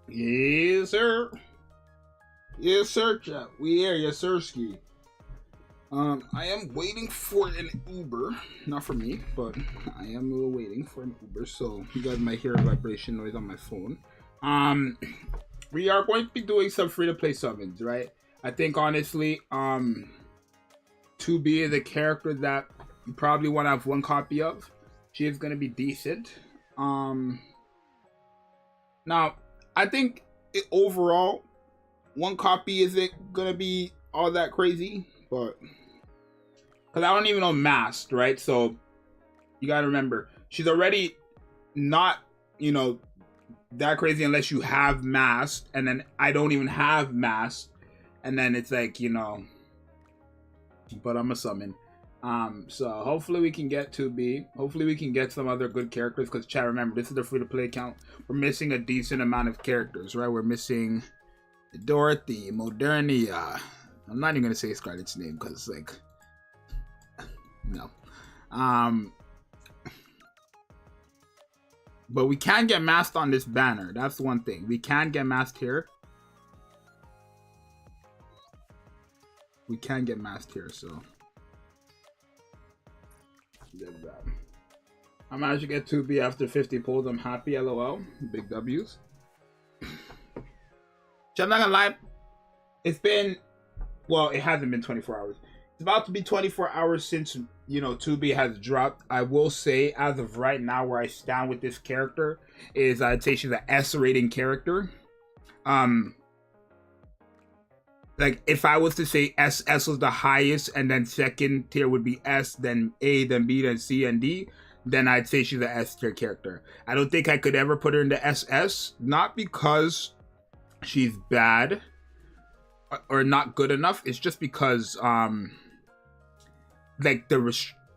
Yes, sir. Yes, sir, chat. We here, yes, sir, ski. I am waiting for an Uber. Not for me, but I am waiting for an Uber. So you guys might hear a vibration noise on my phone. We are going to be doing some free-to-play summons, right? I think honestly, 2B is a character that you probably want to have one copy of. She is going to be decent. Now, I think overall, one copy isn't going to be all that crazy, but because I don't even know Mast, right? So you got to remember, she's already not, that crazy unless you have Mast, and then I don't even have Mast, and then it's like, but I'm a summon. So hopefully we can get 2B. Hopefully we can get some other good characters, because chat, remember, this is the free-to-play account. We're missing a decent amount of characters, right? We're missing Dorothy, Modernia. I'm not even gonna say Scarlett's name because, like, no. But we can get Mast on this banner. That's one thing. We can get Mast here. We can get Mast here, so there's that. I managed to get 2B after 50 pulls. I'm happy, lol. Big W's. I'm not gonna lie. It's been, well, it hasn't been 24 hours. It's about to be 24 hours since, 2B has dropped. I will say, as of right now, where I stand with this character is I'd say she's an S rating character. Like, if I was to say S was the highest, and then second tier would be S, then A, then B, then C, and D, then I'd say she's an S tier character. I don't think I could ever put her into SS, not because she's bad or not good enough. It's just because like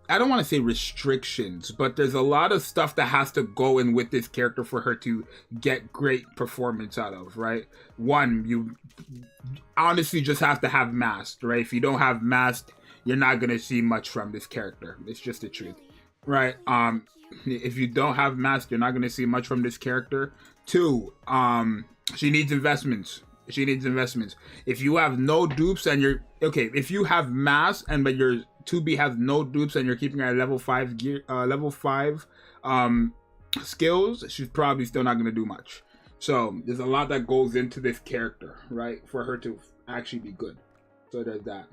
I don't want to say restrictions, but there's a lot of stuff that has to go in with this character for her to get great performance out of, right? One, you honestly just have to have Mast, right? If you don't have Mast, you're not gonna see much from this character. It's just the truth, right? If you don't have Mast, you're not gonna see much from this character. Two, she needs investments. She needs investments. If you have no dupes and you're okay, if you have Mast and but your 2B has no dupes and you're keeping her at level 5 gear, level 5 skills, she's probably still not gonna do much. So there's a lot that goes into this character, right, for her to actually be good. So there's that.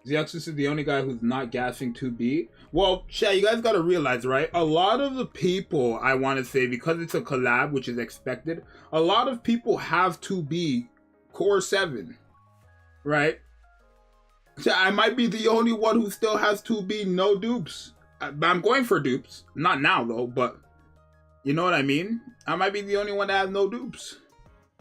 Zxous is the only guy who's not gassing 2B. Well, chat, you guys gotta realize, right? A lot of the people, I want to say, because it's a collab, which is expected, a lot of people have 2B core 7, right? Chat, I might be the only one who still has 2B no dupes. I'm going for dupes. Not now, though, but you know what I mean? I might be the only one that has no dupes.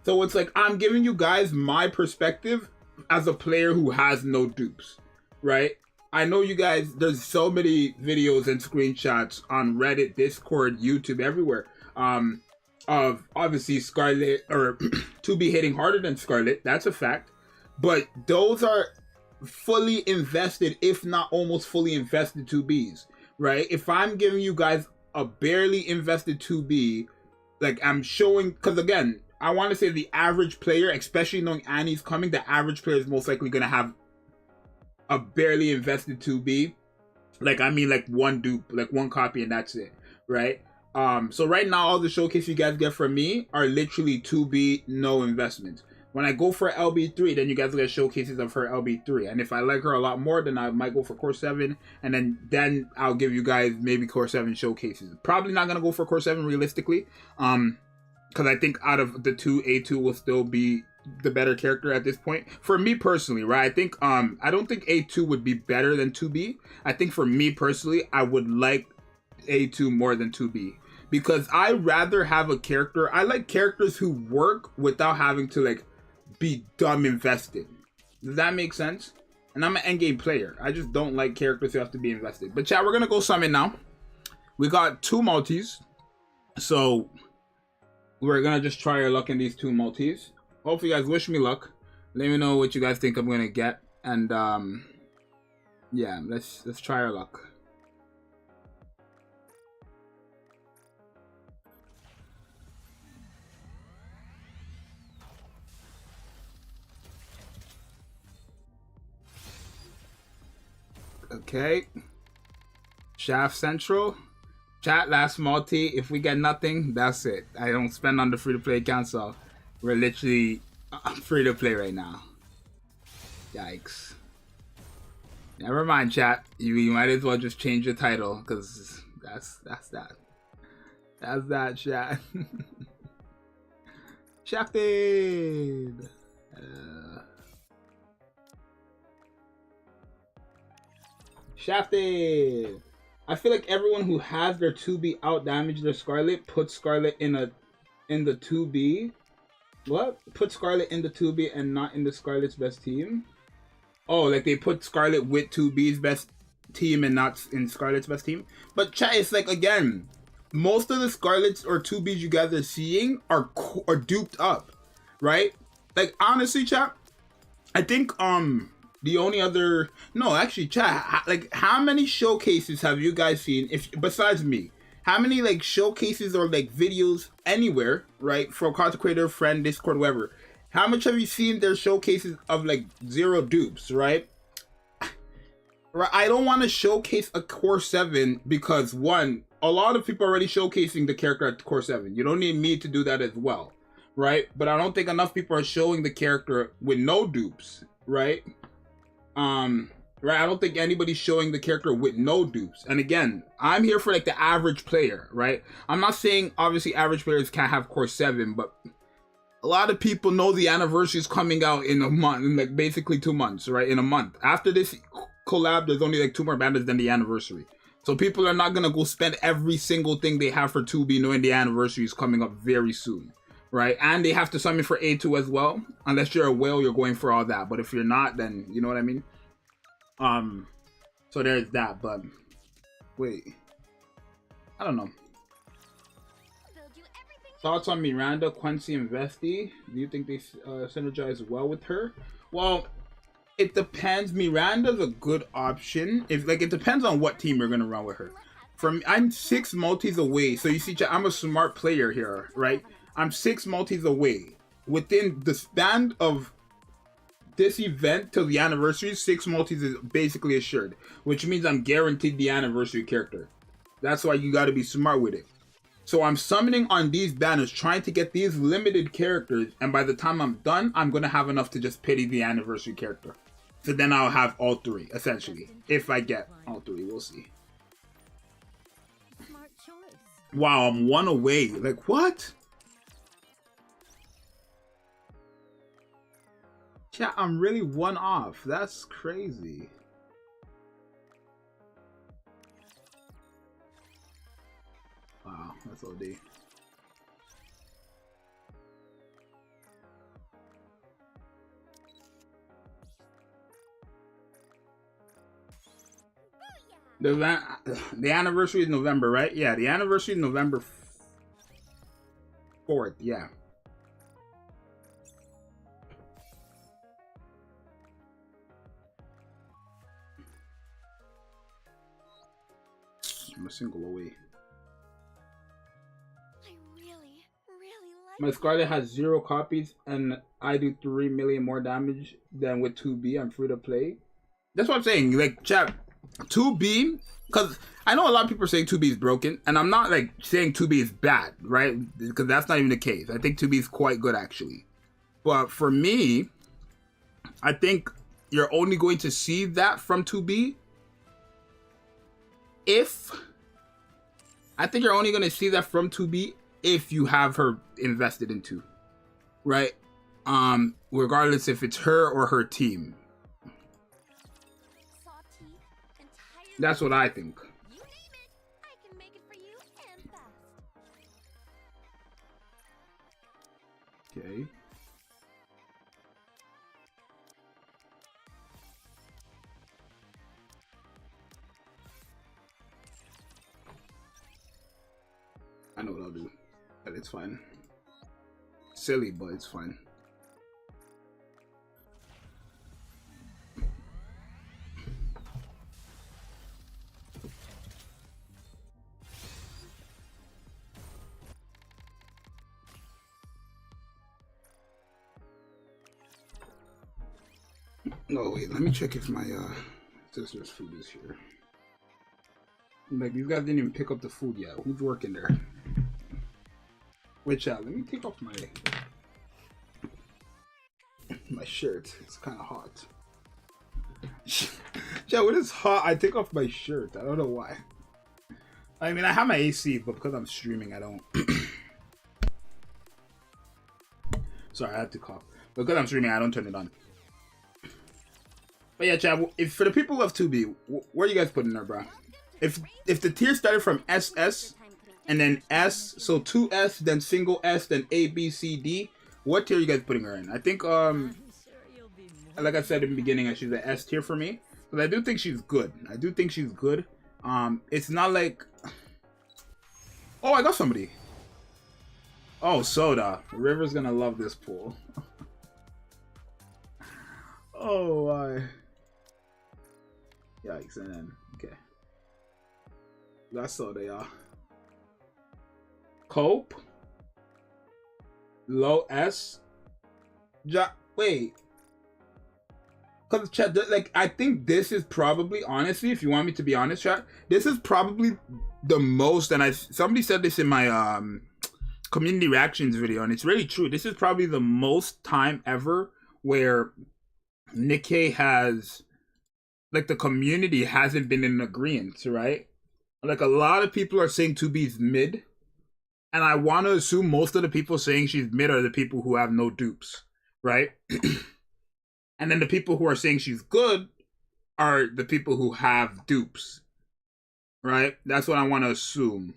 So it's like, I'm giving you guys my perspective as a player who has no dupes. Right? I know you guys, there's so many videos and screenshots on Reddit, Discord, YouTube, everywhere, of obviously Scarlet, or 2B hitting harder than Scarlet. That's a fact. But those are fully invested, if not almost fully invested 2Bs, right? If I'm giving you guys a barely invested 2B, like I'm showing, because again, I want to say the average player, especially knowing Annie's coming, the average player is most likely going to have a barely invested 2B, like I mean like one dupe, like one copy, and that's it, right? So right now all the showcase you guys get from me are literally 2B, no investment. When I go for LB3, then you guys get showcases of her LB3, and if I like her a lot more, then I might go for core 7, and then I'll give you guys maybe core 7 showcases. Probably not gonna go for core 7 realistically, because I think out of the two, A2 will still be the better character at this point for me personally, right? I think I don't think A2 would be better than 2B. I think for me personally, I would like A2 more than 2B, because I rather have a character, I like characters who work without having to like be dumb invested. Does that make sense? And I'm an endgame player. I just don't like characters who have to be invested. But chat, we're gonna go summon now. We got 2 multis, so we're gonna just try our luck in these 2 multis. Hopefully you guys wish me luck. Let me know what you guys think I'm gonna get, and yeah, let's try our luck. Okay. Shaft Central. Chat, last multi. If we get nothing, that's it. I don't spend on the free-to-play account, so we're literally free-to-play right now. Yikes. Never mind, chat. You might as well just change the title, because that's that. That's that, chat. Shafted! Shafted! I feel like everyone who has their 2B out damage their Scarlet puts Scarlet in the 2B. What? Put Scarlet in the 2B and not in the Scarlet's best team? Oh, like they put Scarlet with 2B's best team and not in Scarlet's best team? But chat, it's like, again, most of the Scarlets or 2Bs you guys are seeing are duped up, right? Like, honestly, chat, I think, the only other... No, actually, chat, like, how many showcases have you guys seen, if besides me? How many, like, showcases or, like, videos anywhere, right? For content creator, friend, Discord, whatever. How much have you seen their showcases of, like, 0 dupes, right? I don't want to showcase a Core 7 because, one, a lot of people are already showcasing the character at Core 7. You don't need me to do that as well, right? But I don't think enough people are showing the character with no dupes, right? Right, I don't think anybody's showing the character with no dupes. And again, I'm here for like the average player, right? I'm not saying obviously average players can't have Core 7, but a lot of people know the anniversary is coming out in a month, in like basically 2 months, right? In a month. After this collab, there's only like 2 more banners than the anniversary. So people are not gonna go spend every single thing they have for 2B knowing the anniversary is coming up very soon. Right, and they have to summon for A2 as well. Unless you're a whale, you're going for all that. But if you're not, then you know what I mean. So there's that. But wait, I don't know. Thoughts on Miranda, Quincy, and Vesti? Do you think they synergize well with her? Well, it depends. Miranda's a good option. If like it depends on what team you're gonna run with her. I'm 6 multis away. So you see, I'm a smart player here, right? I'm 6 multis away. Within the span of this event till the anniversary, 6 multis is basically assured. Which means I'm guaranteed the anniversary character. That's why you gotta be smart with it. So I'm summoning on these banners, trying to get these limited characters. And by the time I'm done, I'm gonna have enough to just pity the anniversary character. So then I'll have all 3, essentially. If I get all 3, we'll see. Wow, I'm 1 away. Like, what? Chat, I'm really 1 off. That's crazy. Wow, that's OD. The anniversary is November, right? Yeah, the anniversary is November 4th, yeah. I'm a single away. My Scarlet has 0 copies and I do 3 million more damage than with 2B. I'm free to play. That's what I'm saying. Like, chat, 2B, because I know a lot of people are saying 2B is broken, and I'm not like saying 2B is bad, right? Because that's not even the case. I think 2B is quite good actually. But for me, I think you're only going to see that from 2B if if you have her invested into, right? Regardless if it's her or her team. That's what I think. Okay. I know what I'll do, but it's fine. Silly, but it's fine. No, wait, let me check if my Sister's food is here. Like, these guys didn't even pick up the food yet. Who's working there? Wait, chat, let me take off my shirt. It's kind of hot. Chat, when it's hot, I take off my shirt. I don't know why. I mean, I have my AC, but because I'm streaming, I don't. Sorry, I had to cough. Because I'm streaming, I don't turn it on. But yeah, chat, if for the people of 2B, where are you guys putting her, bro? If the tier started from SS and then S, so 2S, then single S, then A, B, C, D, what tier are you guys putting her in? I think, like I said in the beginning, she's an S tier for me. But I do think she's good. I do think she's good. It's not like... Oh, I got somebody. Oh, Soda. River's gonna love this pool. Oh, yikes, and then, okay. That's Soda, y'all. Cope. Low S. Wait. Because, chat, like, I think this is probably, honestly, if you want me to be honest, chat, this is probably the most, and somebody said this in my community reactions video, and it's really true. This is probably the most time ever where Nikke has, like, the community hasn't been in agreement, right? Like, a lot of people are saying 2B's mid, and I want to assume most of the people saying she's mid are the people who have no dupes, right? And then the people who are saying she's good are the people who have dupes, right? That's what I want to assume.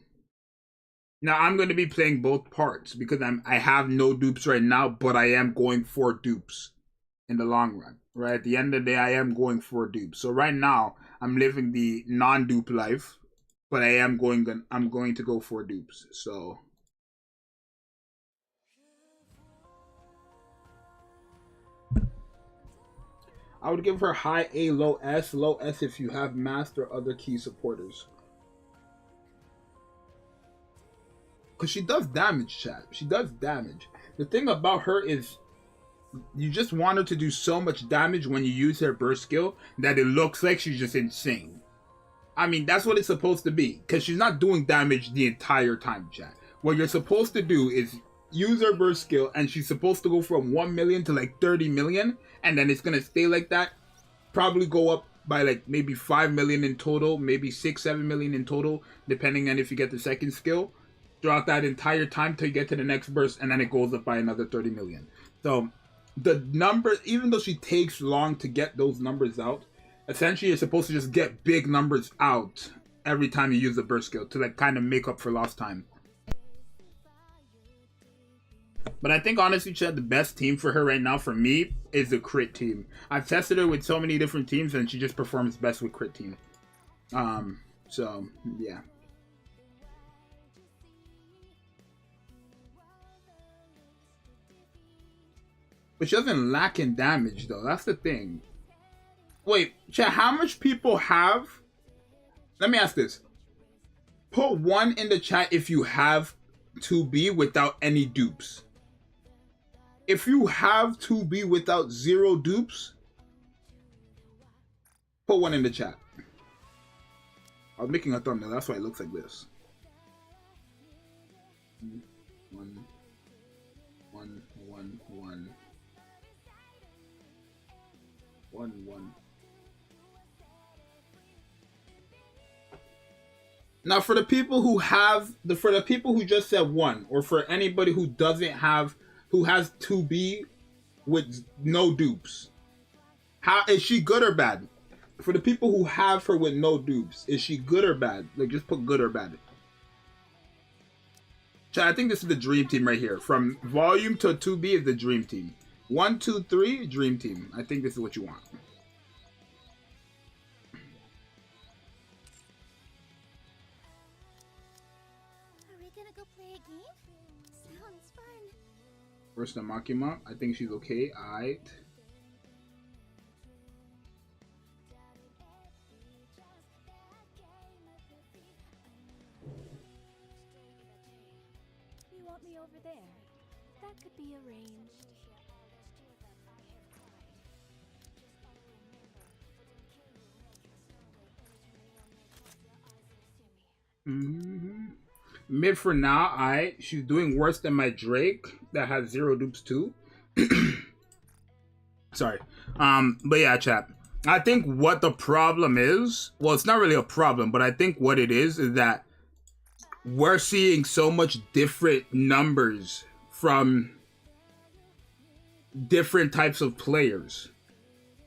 Now, I'm going to be playing both parts because I have no dupes right now, but I am going for dupes in the long run, right? At the end of the day, I am going for dupes. So right now, I'm living the non-dupe life, but I'm going to go for dupes. So I would give her high A, low S if you have Mast or other key supporters. Because she does damage, chat. She does damage. The thing about her is you just want her to do so much damage when you use her burst skill that it looks like she's just insane. I mean, that's what it's supposed to be. Because she's not doing damage the entire time, chat. What you're supposed to do is use her burst skill, and she's supposed to go from 1 million to like 30 million, and then it's going to stay like that. Probably go up by like maybe 5 million in total, maybe 6-7 million in total, depending on if you get the second skill. Throughout that entire time till you get to the next burst, and then it goes up by another 30 million. So the number, even though she takes long to get those numbers out, essentially you're supposed to just get big numbers out every time you use the burst skill to like kind of make up for lost time. But I think honestly, Chad, the best team for her right now for me is the crit team. I've tested her with so many different teams, and she just performs best with crit team. So yeah. But she doesn't lack in damage, though. That's the thing. Wait, chat, how much people have... Let me ask this. Put 1 in the chat if you have 2B without any dupes. If you have 2B without 0 dupes, put 1 in the chat. I was making a thumbnail. That's why it looks like this. 1, 1, 1, 1. 1, 1. Now, for the people who have for the people who just said 1, or for anybody who doesn't have, who has 2B with no dupes, how is she good or bad? For the people who have her with no dupes, is she good or bad? Like, just put good or bad. Chat, I think this is the dream team right here. From volume to 2B is the dream team. 1, 2, 3, dream team. I think this is what you want. Are we gonna go play a game? Sounds fun. First, the Makima. I think she's okay. Alright. You want me over there? That could be arranged. Mid for now. She's doing worse than my Drake that has 0 dupes too. Sorry. But yeah, chat. I think what the problem is, well, it's not really a problem, but I think what it is that we're seeing so much different numbers from different types of players,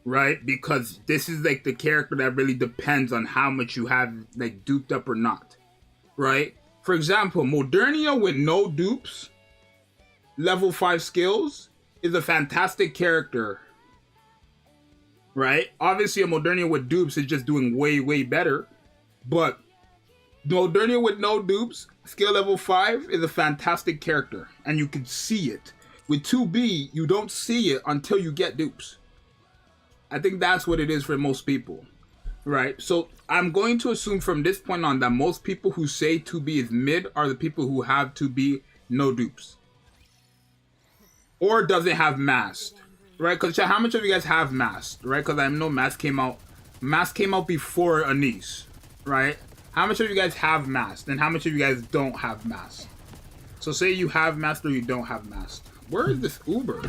right? Because this is like the character that really depends on how much you have like duped up or not, right? For example, Modernia with no dupes, level 5 skills, is a fantastic character, right? Obviously, a Modernia with dupes is just doing way, way better. But Modernia with no dupes, skill level 5, is a fantastic character. And you can see it. With 2B, you don't see it until you get dupes. I think that's what it is for most people, right? So I'm going to assume from this point on that most people who say 2B is mid are the people who have 2B no dupes. Or doesn't have Mast, right? Because how much of you guys have Mast, right? Because I know Mast came out before Anise, right? How much of you guys have Mast, and how much of you guys don't have Mast? So say you have Mast or you don't have Mast. Where is this Uber?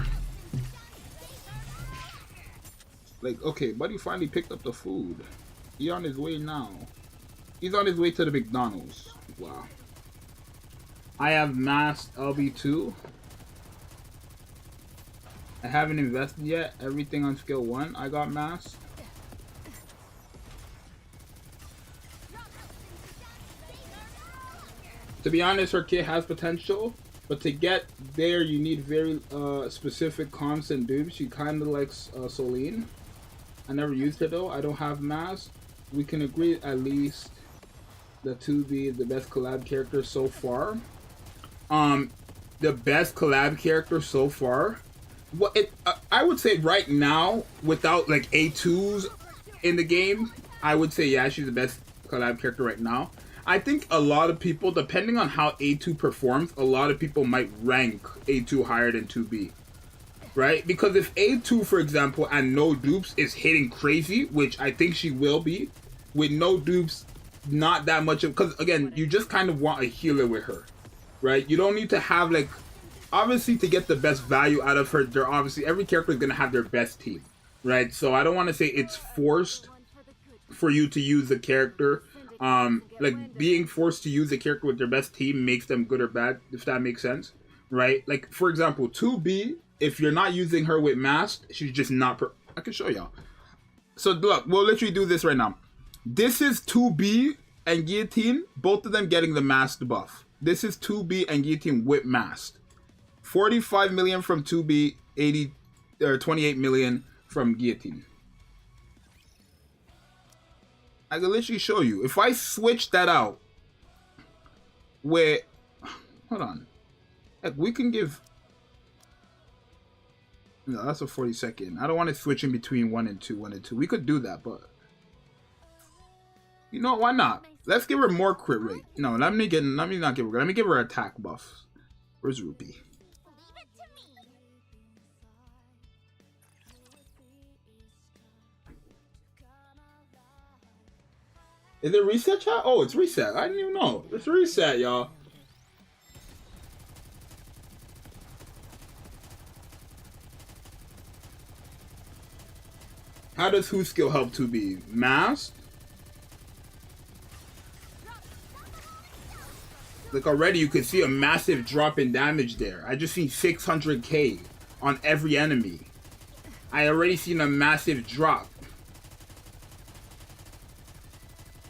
Like, okay, buddy finally picked up the food. He's on his way now. He's on his way to the McDonald's. Wow. I have Mast LB2. I haven't invested yet. Everything on skill 1, I got Mast. To be honest, her kit has potential, but to get there, you need very specific constant dupes. She kind of likes Soline. I never used her though. I don't have Mast. We can agree at least the 2B is the best collab character so far. The best collab character so far. Well, I would say right now, without like A2s in the game, I would say yeah, she's the best collab character right now. I think a lot of people, depending on how A2 performs, a lot of people might rank A2 higher than 2B, right? Because if A2, for example, and no dupes is hitting crazy, which I think she will be, with no dupes, not that much of, because again, you just kind of want a healer with her, right? You don't need to have like, obviously to get the best value out of her, they're obviously, every character is going to have their best team, right? So I don't want to say it's forced for you to use the character. Like being forced to use a character with their best team makes them good or bad, if that makes sense, right? Like for example, 2B, if you're not using her with Mast, she's just not I can show y'all. So look, we'll literally do this right now. This is 2B and Guillotine, both of them getting the Mast buff. This is 2B and Guillotine with Mast. 45 million from 2B, 28 million from Guillotine. I can literally show you. If I switch that out with, hold on. Heck, we can give, no, that's a 40-second. I don't want to switch in between 1 and 2, 1 and 2. We could do that, but you know, why not? Let's give her more crit rate. No, let me not give her, let me give her attack buff. Where's Rupee? Is it reset, chat? Oh, it's reset. I didn't even know. It's reset, y'all. How does who skill help 2B? Mast? Like already you can see a massive drop in damage there. I just seen 600k on every enemy. I already seen a massive drop.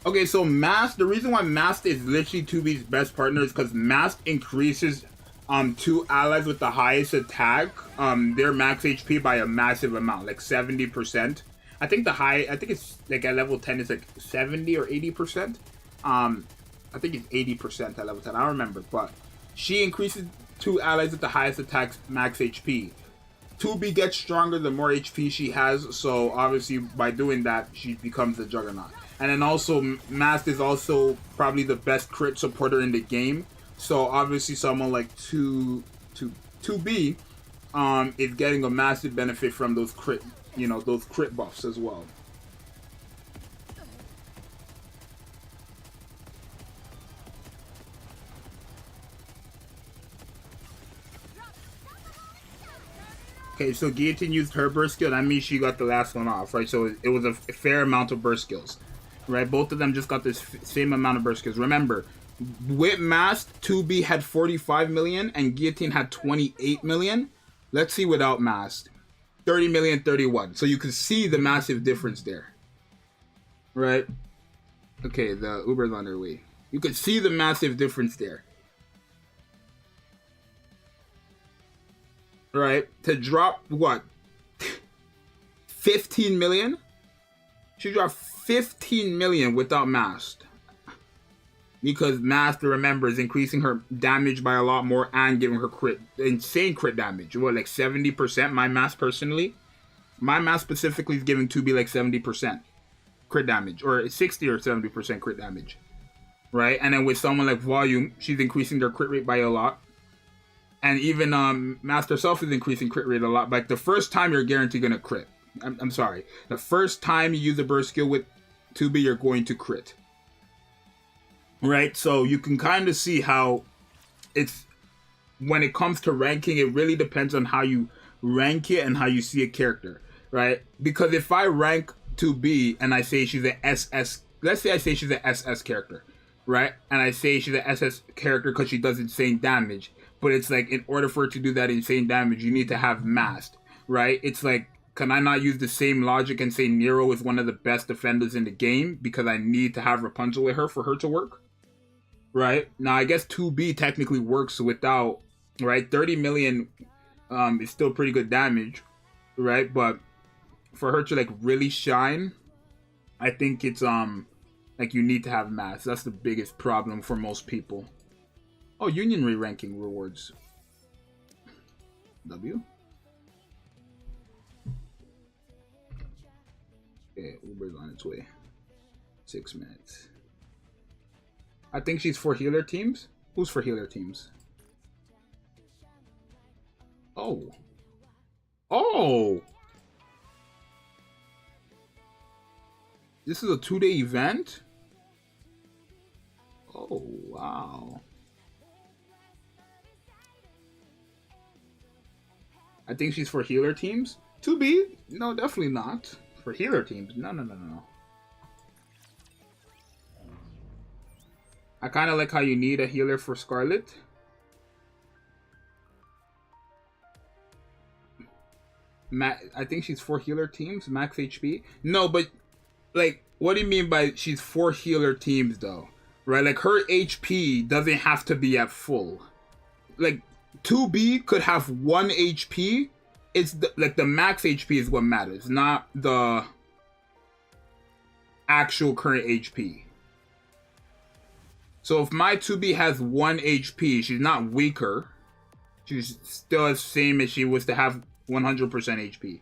Okay, so Mast, the reason why Mast is literally 2B's best partner is because Mast increases 2 allies with the highest attack, their max HP by a massive amount, like 70%. I think it's like at level 10 is like 70 or 80%. I think it's 80% at level 10, I don't remember, but she increases 2 allies with the highest attack max HP. 2B gets stronger the more HP she has, so obviously by doing that, she becomes the juggernaut. And then also, Mast is also probably the best crit supporter in the game. So obviously someone like 2B is getting a massive benefit from those crit, you know, those crit buffs as well. Okay, so Guillotine used her burst skill. That means she got the last one off, right? So it was a fair amount of burst skills, right? Both of them just got this same amount of burst skills. Remember, with Mast, 2B had 45 million and Guillotine had 28 million. Let's see without Mast. 30 million, 31. So you can see the massive difference there, right? Okay, the Uber's on their way. You can see the massive difference there. Right, to drop what 15 million? She dropped 15 million without Mast, because Mast, remember, is increasing her damage by a lot more and giving her insane crit damage. What, like 70%? My Mast personally, my Mast specifically is giving 2B like 70% crit damage, or 60 or 70% crit damage, right? And then with someone like Volume, she's increasing their crit rate by a lot. And even Mast herself is increasing crit rate a lot. Like the first time you're guaranteed gonna crit. I'm sorry. The first time you use a burst skill with 2B, you're going to crit. Right? So you can kind of see how it's, when it comes to ranking, it really depends on how you rank it and how you see a character. Right? Because if I rank 2B and I say she's an SS, let's say I say she's an SS character. Right? And I say she's an SS character because she does insane damage. But it's like, in order for her to do that insane damage, you need to have Mast, right? It's like, can I not use the same logic and say Nero is one of the best defenders in the game because I need to have Rapunzel with her for her to work, right? Now, I guess 2B technically works without, right? 30 million is still pretty good damage, right? But for her to like really shine, I think it's like you need to have Mast. That's the biggest problem for most people. Oh, Union re-ranking rewards. W? Okay, Uber's on its way. 6 minutes. I think she's for healer teams. Who's for healer teams? Oh. Oh! This is a 2-day event? Oh, wow. I think she's for healer teams. 2B? No, definitely not. For healer teams. No. I kind of like how you need a healer for Scarlet. I think she's for healer teams. Max HP. No, but like, what do you mean by she's for healer teams though? Right? Like her HP doesn't have to be at full. Like, 2B could have 1 HP. It's like the max HP is what matters, not the actual current HP. So if my 2B has 1 HP, she's not weaker. She's still as same as she was to have 100% HP.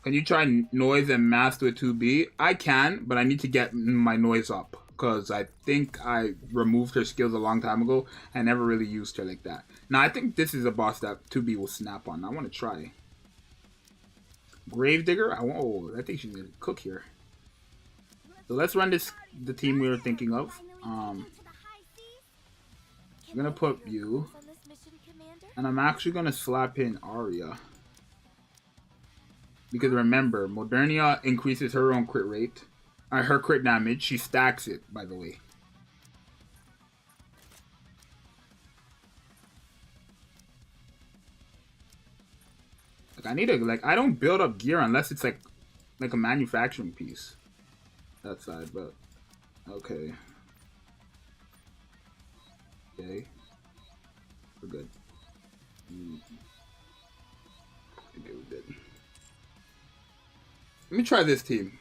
Can you try noise and Mast with 2B? I can, but I need to get my noise up. Because I think I removed her skills a long time ago. I never really used her like that. Now, I think this is a boss that 2B will snap on. I want to try. Gravedigger? I think she's going to cook here. So let's run the team we were thinking of. I'm going to put you. And I'm actually going to slap in Arya. Because remember, Modernia increases her own crit rate. Her crit damage. She stacks it, by the way. Like, I need to, like, I don't build up gear unless it's like a manufacturing piece. That side, but okay. Okay. We're good. Okay, we're good. Let me try this team.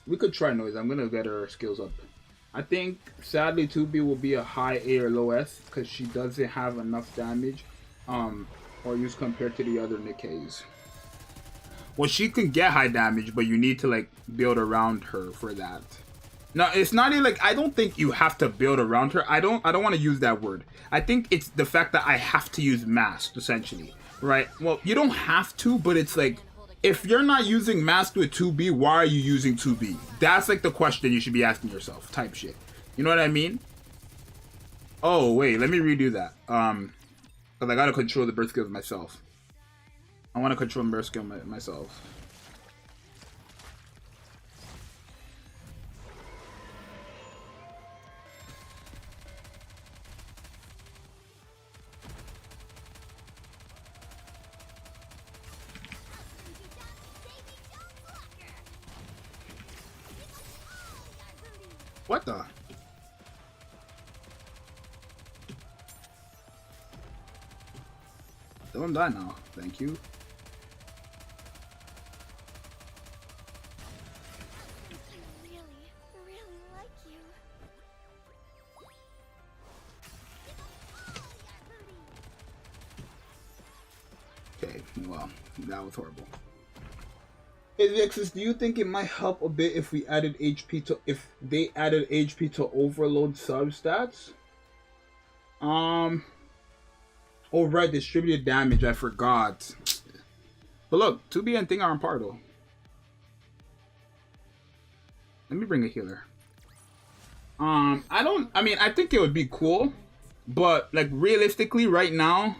We could try noise. I'm gonna get her skills up. I think sadly 2B will be a high A or low S because she doesn't have enough damage or use compared to the other Nikkes. Well, she can get high damage, but you need to like build around her for that. No, it's not even like, I don't think you have to build around her. I don't want to use that word. I think it's the fact that I have to use Mast essentially, right? Well, you don't have to, but it's like, if you're not using Mast with 2B, why are you using 2B? That's like the question you should be asking yourself, type shit. You know what I mean? Oh, wait, let me redo that. Because I gotta control the burst skills myself. I want to control the burst skill myself. What the? Don't die now. Thank you. Really like you. Okay, well, that was horrible. Hey Zxous, do you think it might help a bit if we added HP to they added HP to overload substats? Oh right, distributed damage, I forgot. But look, 2B and Thing are on par though. Let me bring a healer. I think it would be cool, but like realistically right now,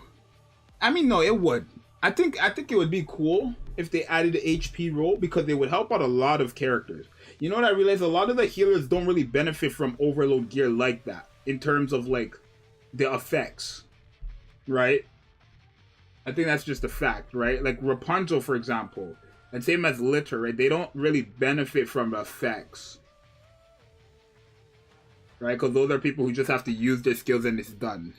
no, it would. I think it would be cool if they added the HP role because they would help out a lot of characters. You know what I realized? A lot of the healers don't really benefit from overload gear like that in terms of like the effects, right? I think that's just a fact, right? Like Rapunzel, for example, and same as Litter, right? They don't really benefit from the effects, right? Because those are people who just have to use their skills and it's done.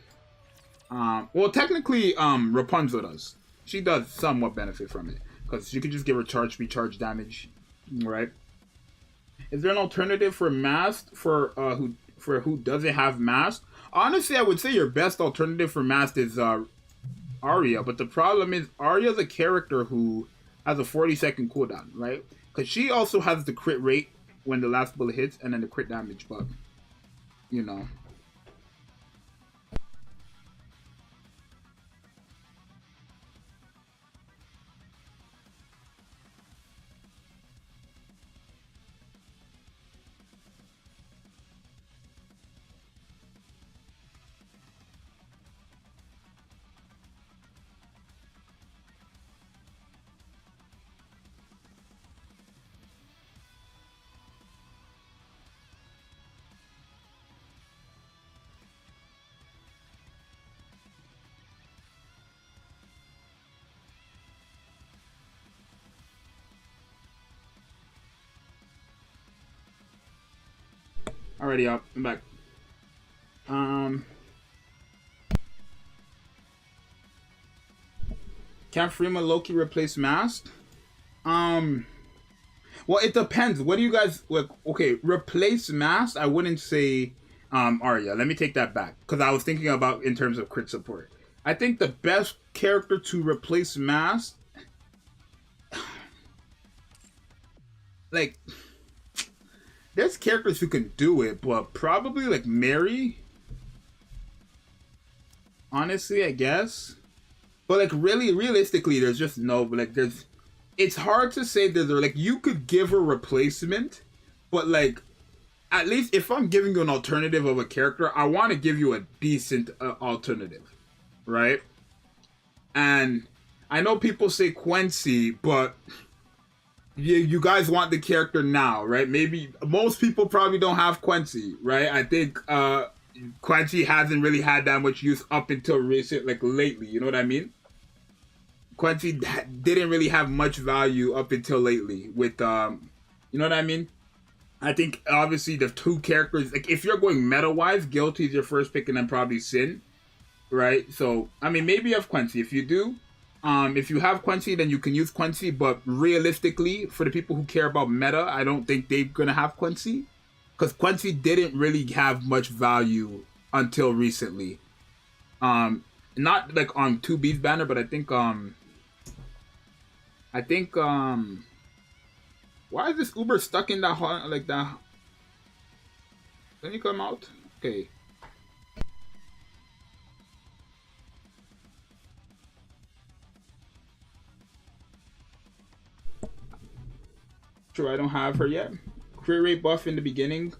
Well, technically, Rapunzel does. She does somewhat benefit from it because you can just give her recharge damage, right? Is there an alternative for Mast for who doesn't have Mast? Honestly, I would say your best alternative for Mast is Arya, but the problem is Arya's a character who has a 40-second cooldown, right? Because she also has the crit rate when the last bullet hits and then the crit damage, but you know. Alrighty, up. I'm back. Can Freeman Loki replace Mast? Well, it depends. What do you guys like? Okay, replace Mast. I wouldn't say Arya. Let me take that back because I was thinking about in terms of crit support. I think the best character to replace Mast, like, there's characters who can do it, but probably like Mary. Honestly, I guess. But like really, realistically, there's just no, like there's, it's hard to say that they're like, you could give a replacement, but like, at least if I'm giving you an alternative of a character, I want to give you a decent alternative, right? And I know people say Quincy, but you guys want the character now, right? Maybe most people probably don't have Quincy, right? I think Quincy hasn't really had that much use up until recent, like lately, you know what I mean? Quincy didn't really have much value up until lately with, you know what I mean? I think obviously the two characters, like if you're going meta-wise, Guilty is your first pick and then probably Sin, right? So, I mean, maybe you have Quincy. If you do, if you have Quincy, then you can use Quincy, but realistically, for the people who care about meta, I don't think they're gonna have Quincy, because Quincy didn't really have much value until recently. Not like on 2B's banner, but I think why is this Uber stuck in that like that? Can you come out? Okay. Sure, I don't have her yet. Crit rate buff in the beginning.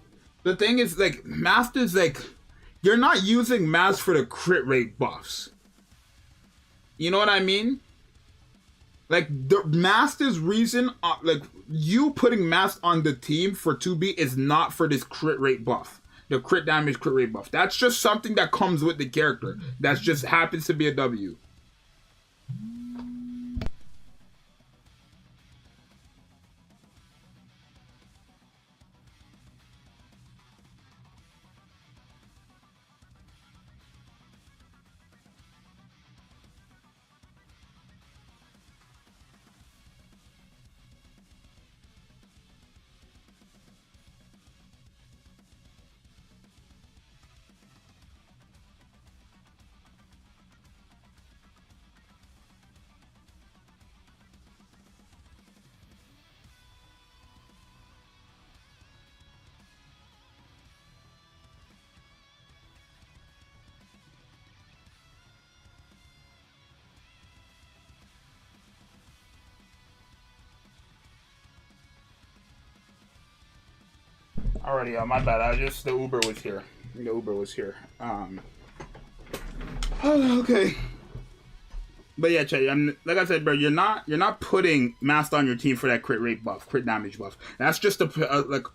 The thing is, like, Mast is like, you're not using Mast for the crit rate buffs. You know what I mean? Like, the Mast's reason, like, you putting Mast on the team for 2B is not for this crit rate buff. The crit damage, crit rate buff. That's just something that comes with the character. That just happens to be a W. Alrighty, my bad. The Uber was here. The Uber was here. Okay. But yeah, Chay, like I said, bro, you're not putting Mast on your team for that crit rate buff, crit damage buff. That's just like,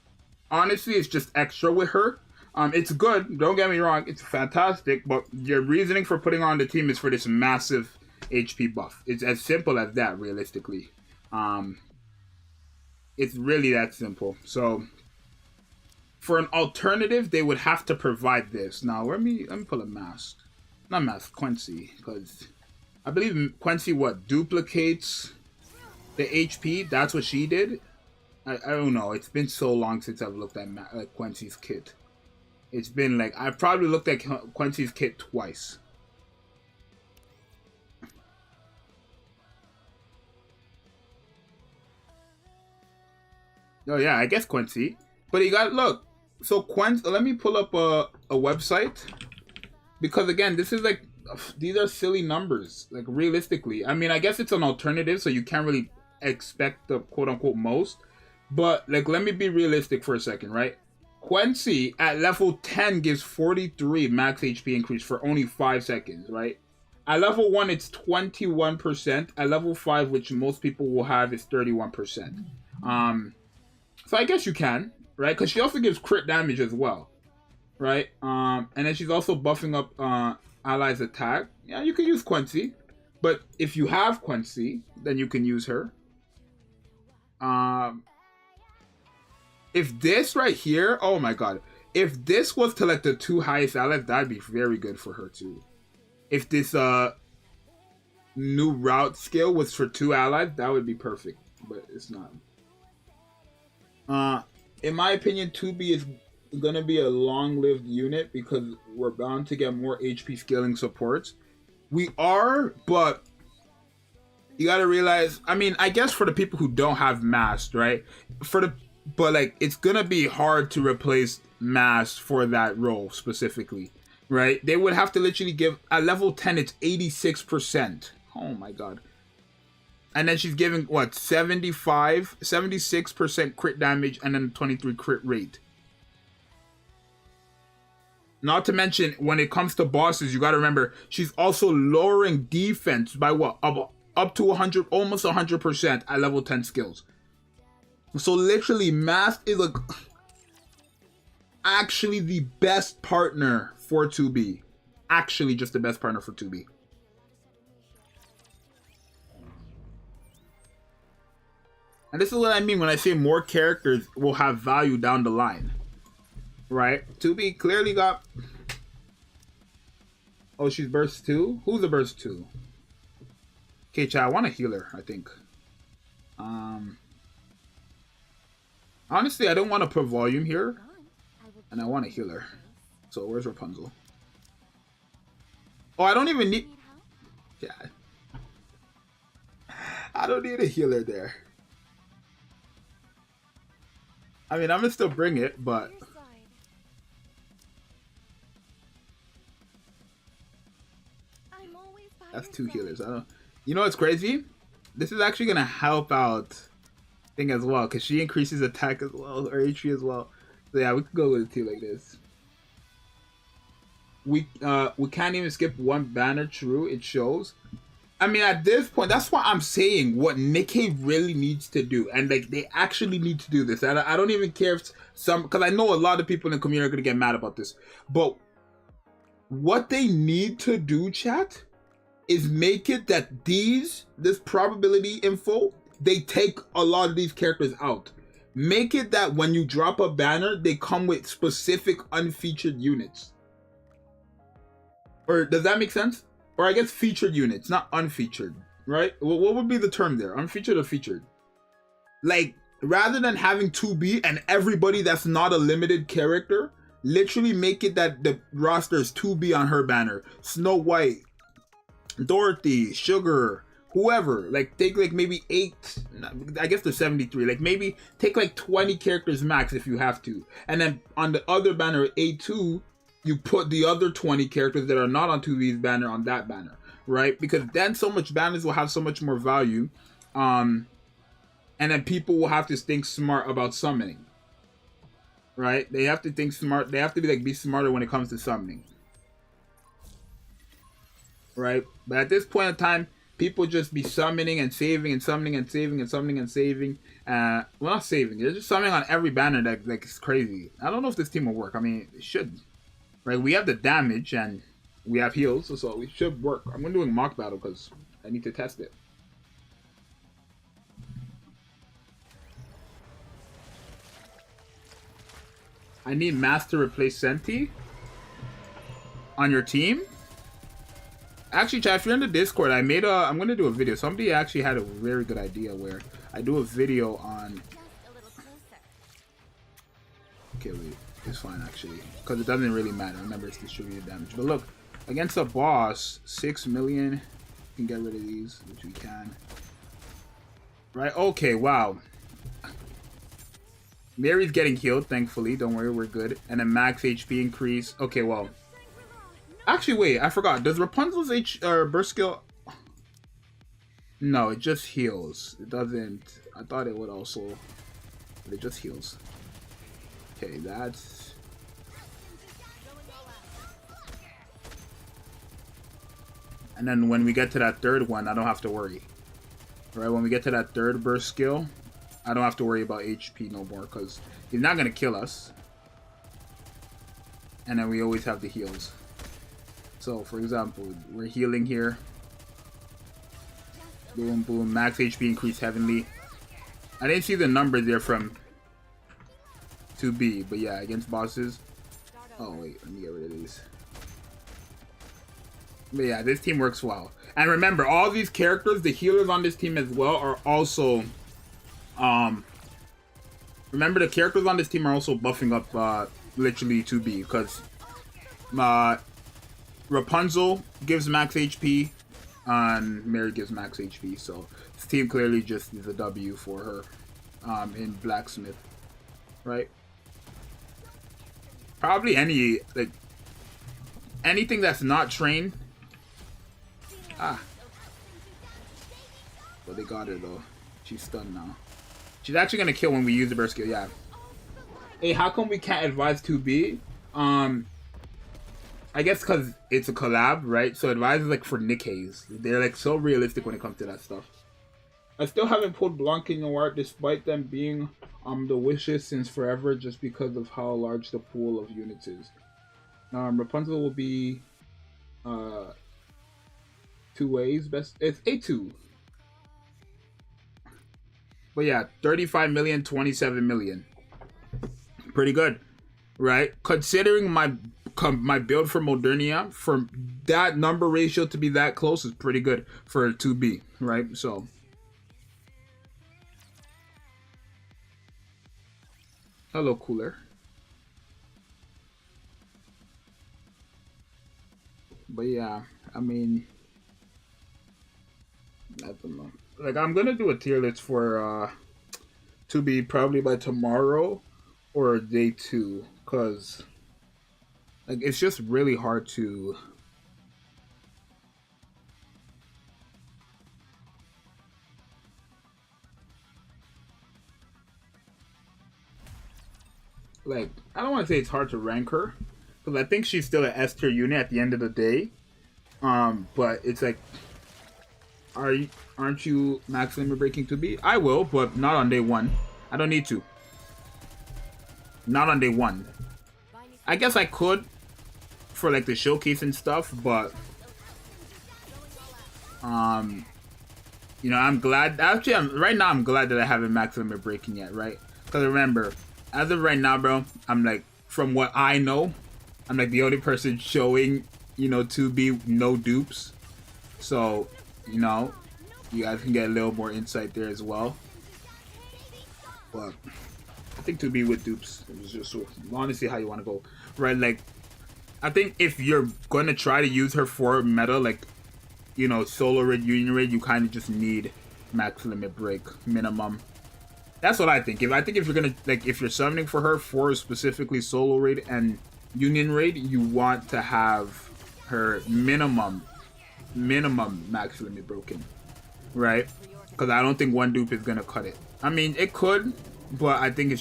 honestly, it's just extra with her. It's good. Don't get me wrong. It's fantastic. But your reasoning for putting her on the team is for this massive HP buff. It's as simple as that, realistically. It's really that simple. So, for an alternative, they would have to provide this. Now, let me pull a Mast. Not Mast, Quincy. Because I believe Quincy, duplicates the HP? That's what she did? I don't know. It's been so long since I've looked at Quincy's kit. It's been like, I've probably looked at Quincy's kit twice. Oh yeah, I guess Quincy. But you got, look. So Quincy, let me pull up a website. Because again, this is like, these are silly numbers. Like, realistically. I mean, I guess it's an alternative, so you can't really expect the quote-unquote most. But, like, let me be realistic for a second, right? Quincy at level 10 gives 43 max HP increase for only 5 seconds, right? At level 1, it's 21%. At level 5, which most people will have, is 31%. So I guess you can, right? Because she also gives crit damage as well, right? And then she's also buffing up allies' attack. Yeah, you can use Quincy. But if you have Quincy, then you can use her. If this right here, oh my god. If this was to like the 2 highest allies, that'd be very good for her too. If this new route skill was for 2 allies, that would be perfect. But it's not. In my opinion, 2B is gonna be a long-lived unit because we're bound to get more HP scaling supports. We are, but you gotta realize, I mean, I guess for the people who don't have Mast, right? But like, it's gonna be hard to replace Mast for that role specifically, right? They would have to literally give, at level 10, it's 86%. Oh my god. And then she's giving, what, 76% crit damage and then 23 crit rate. Not to mention, when it comes to bosses, you gotta remember, she's also lowering defense by what? Up to 100, almost 100% at level 10 skills. So literally, Mast is like actually the best partner for 2B. Actually, just the best partner for 2B. And this is what I mean when I say more characters will have value down the line. Right? 2B clearly got... Oh, she's burst 2? Who's the burst 2? Okay, chat, I want to heal her, I think. Honestly, I don't want to put volume here. And I want to heal her. So, where's Rapunzel? Oh, I don't even need... Yeah. I don't need a healer there. I mean, I'm going to still bring it, but... That's 2 healers. I don't... You know what's crazy? This is actually going to help out thing as well, because she increases attack as well, or HP as well. So yeah, we could go with a 2 like this. We can't even skip one banner, true, it shows. I mean, at this point, that's why I'm saying what Nikke really needs to do. And, like, they actually need to do this. I don't even care if some... Because I know a lot of people in the community are going to get mad about this. But what they need to do, chat, is make it that this probability info, they take a lot of these characters out. Make it that when you drop a banner, they come with specific unfeatured units. Or does that make sense? Or I guess featured units, not unfeatured, right? What would be the term there? Unfeatured or featured? Like, rather than having 2B and everybody that's not a limited character, literally make it that the roster is 2B on her banner. Snow White, Dorothy, Sugar, whoever. Like, take like maybe 8, I guess there's 73. Like, maybe take like 20 characters max if you have to. And then on the other banner, A2, you put the other 20 characters that are not on 2B's banner on that banner, right? Because then so much banners will have so much more value. And then people will have to think smart about summoning, right? They have to think smart. They have to be smarter when it comes to summoning, right? But at this point in time, people just be summoning and saving and summoning and saving and summoning and saving. Well, not saving. They're just summoning on every banner that like is crazy. I don't know if this team will work. I mean, it should. Right, we have the damage and we have heals, so it should work. I'm gonna do a mock battle because I need to test it. I need Mast to replace Senti on your team. Actually, chat, if you're in the Discord, I'm gonna do a video. Somebody actually had a very good idea where I do a video on. Okay, wait. It's fine actually, because it doesn't really matter. Remember, it's distributed damage. But look, against a boss, 6 million. We can get rid of these, which we can. Right? Okay. Wow. Mary's getting healed, thankfully. Don't worry, we're good. And a max HP increase. Okay, well. Actually, wait. I forgot. Does Rapunzel's burst skill? No, it just heals. It doesn't. I thought it would also. But it just heals. Okay, that's... And then when we get to that third one, I don't have to worry. Right, when we get to that third burst skill, I don't have to worry about HP no more, because he's not going to kill us. And then we always have the heals. So, for example, we're healing here. Boom, boom, max HP increase heavenly. I didn't see the numbers there from 2B, but yeah, against bosses. Oh wait, let me get rid of these. But yeah, this team works well. And remember, all these characters, the healers on this team as well, are also remember the characters on this team are also buffing up literally 2B, because Rapunzel gives max HP and Mary gives max HP, so this team clearly just is a W for her in Blacksmith, right? Probably anything that's not trained. Ah. But they got her though. She's stunned now. She's actually gonna kill when we use the burst skill, yeah. Hey, how come we can't advise 2B? I guess because it's a collab, right? So advise is like for Nikke's. They're like so realistic when it comes to that stuff. I still haven't pulled Blanc in Noir despite them being the wishes since forever, just because of how large the pool of units is. Rapunzel will be 2 ways. Best it's A2. But yeah, 35 million, 27 million. Pretty good, right? Considering my build for Modernia, for that number ratio to be that close is pretty good for a 2B, right? So hello, Cooler. But yeah, I mean, I don't know. Like, I'm gonna do a tier list for 2B probably by tomorrow or day 2, cause like it's just really hard to like, I don't want to say it's hard to rank her, because I think she's still an S tier unit at the end of the day. But it's like Aren't you max limit breaking 2B? I will, but not on day 1. I don't need to. Not on day 1. I guess I could for like the showcase and stuff, but you know, I'm glad. Actually, right now I'm glad that I haven't max limit breaking yet, right? Because remember, as of right now, bro, I'm like, from what I know, I'm like the only person showing, you know, 2B no dupes. So, you know, you guys can get a little more insight there as well. But I think 2B with dupes is just honestly how you want to go, right? Like, I think if you're going to try to use her for meta, like, you know, solo raid, union raid, you kind of just need max limit break minimum. That's what I think. If you're gonna, like, if you're summoning for her for specifically solo raid and union raid, you want to have her minimum max limit broken, right? Because I don't think one dupe is gonna cut it. I mean, it could, but I think you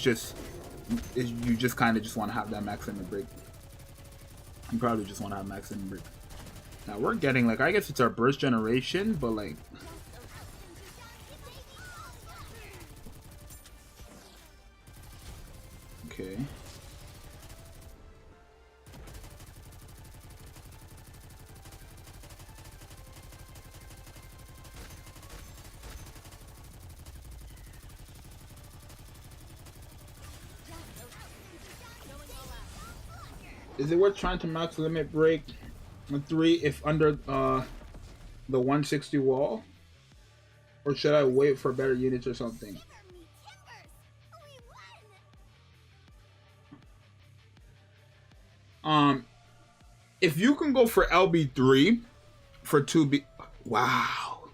just kind of just want to have that max limit break. You probably just want to have max limit break. Now we're getting, like, I guess it's our burst generation, but like, okay. Is it worth trying to max limit break 3 if under the 160 wall? Or should I wait for better units or something? If you can go for LB3 for 2B, wow.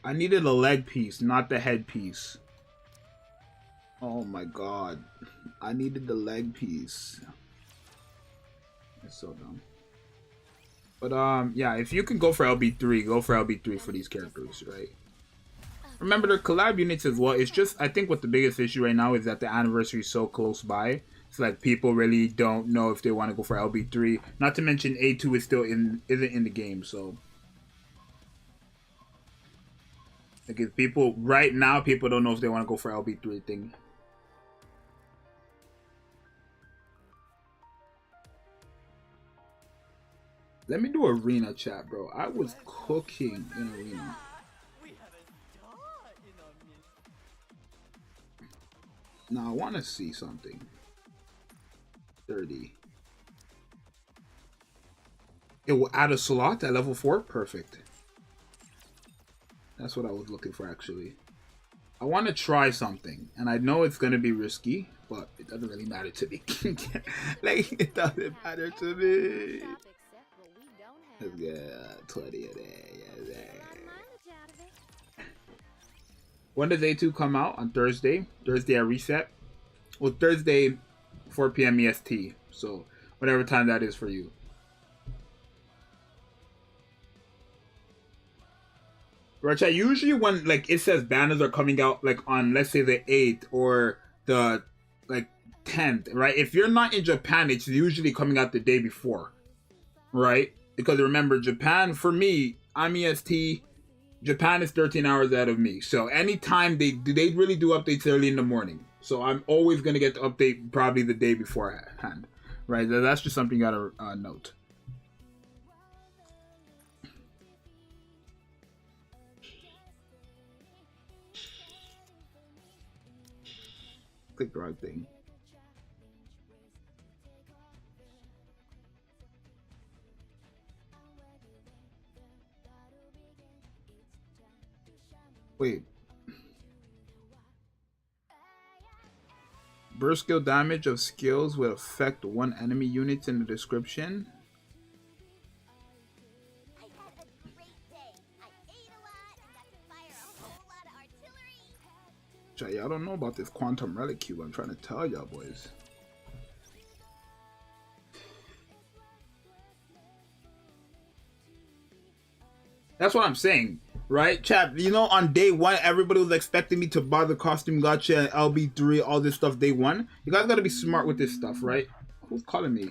I needed a leg piece, not the head piece. Oh my god. I needed the leg piece. It's so dumb. But yeah, if you can go for LB3, go for LB3 for these characters, right? Remember the collab units as well. It's just, I think what the biggest issue right now is that the anniversary is so close by. It's like people really don't know if they want to go for LB3. Not to mention A2 is still isn't in the game, so like if people right now, people don't know if they want to go for LB3 thing. Let me do arena chat, bro. I was cooking in arena. Now I want to see something. 30. It will add a slot at level 4. Perfect. That's what I was looking for, actually. I want to try something, and I know it's gonna be risky, but it doesn't really matter to me. Like, it doesn't matter to me. Let's get 20 a day. When does A2 come out? On Thursday. Thursday at reset. Well, Thursday, 4 p.m. EST. So, whatever time that is for you. Right, chat. Usually when, like, it says banners are coming out, like, on, let's say, the 8th or the, like, 10th, right? If you're not in Japan, it's usually coming out the day before, right? Because remember, Japan, for me, I'm EST. Japan is 13 hours ahead of me. So anytime they really do updates early in the morning. So I'm always going to get the update probably the day beforehand. Right? That's just something you got to note. Click the wrong thing. Wait. Burst skill damage of skills will affect one enemy unit in the description. I had a great day. I ate a lot and got to fire a whole lot of artillery. Y'all don't know about this quantum relic cube. I'm trying to tell y'all boys. That's what I'm saying. Right, chat, you know, on day 1, everybody was expecting me to buy the costume gacha and LB3, all this stuff day 1. You guys gotta be smart with this stuff, right? Who's calling me?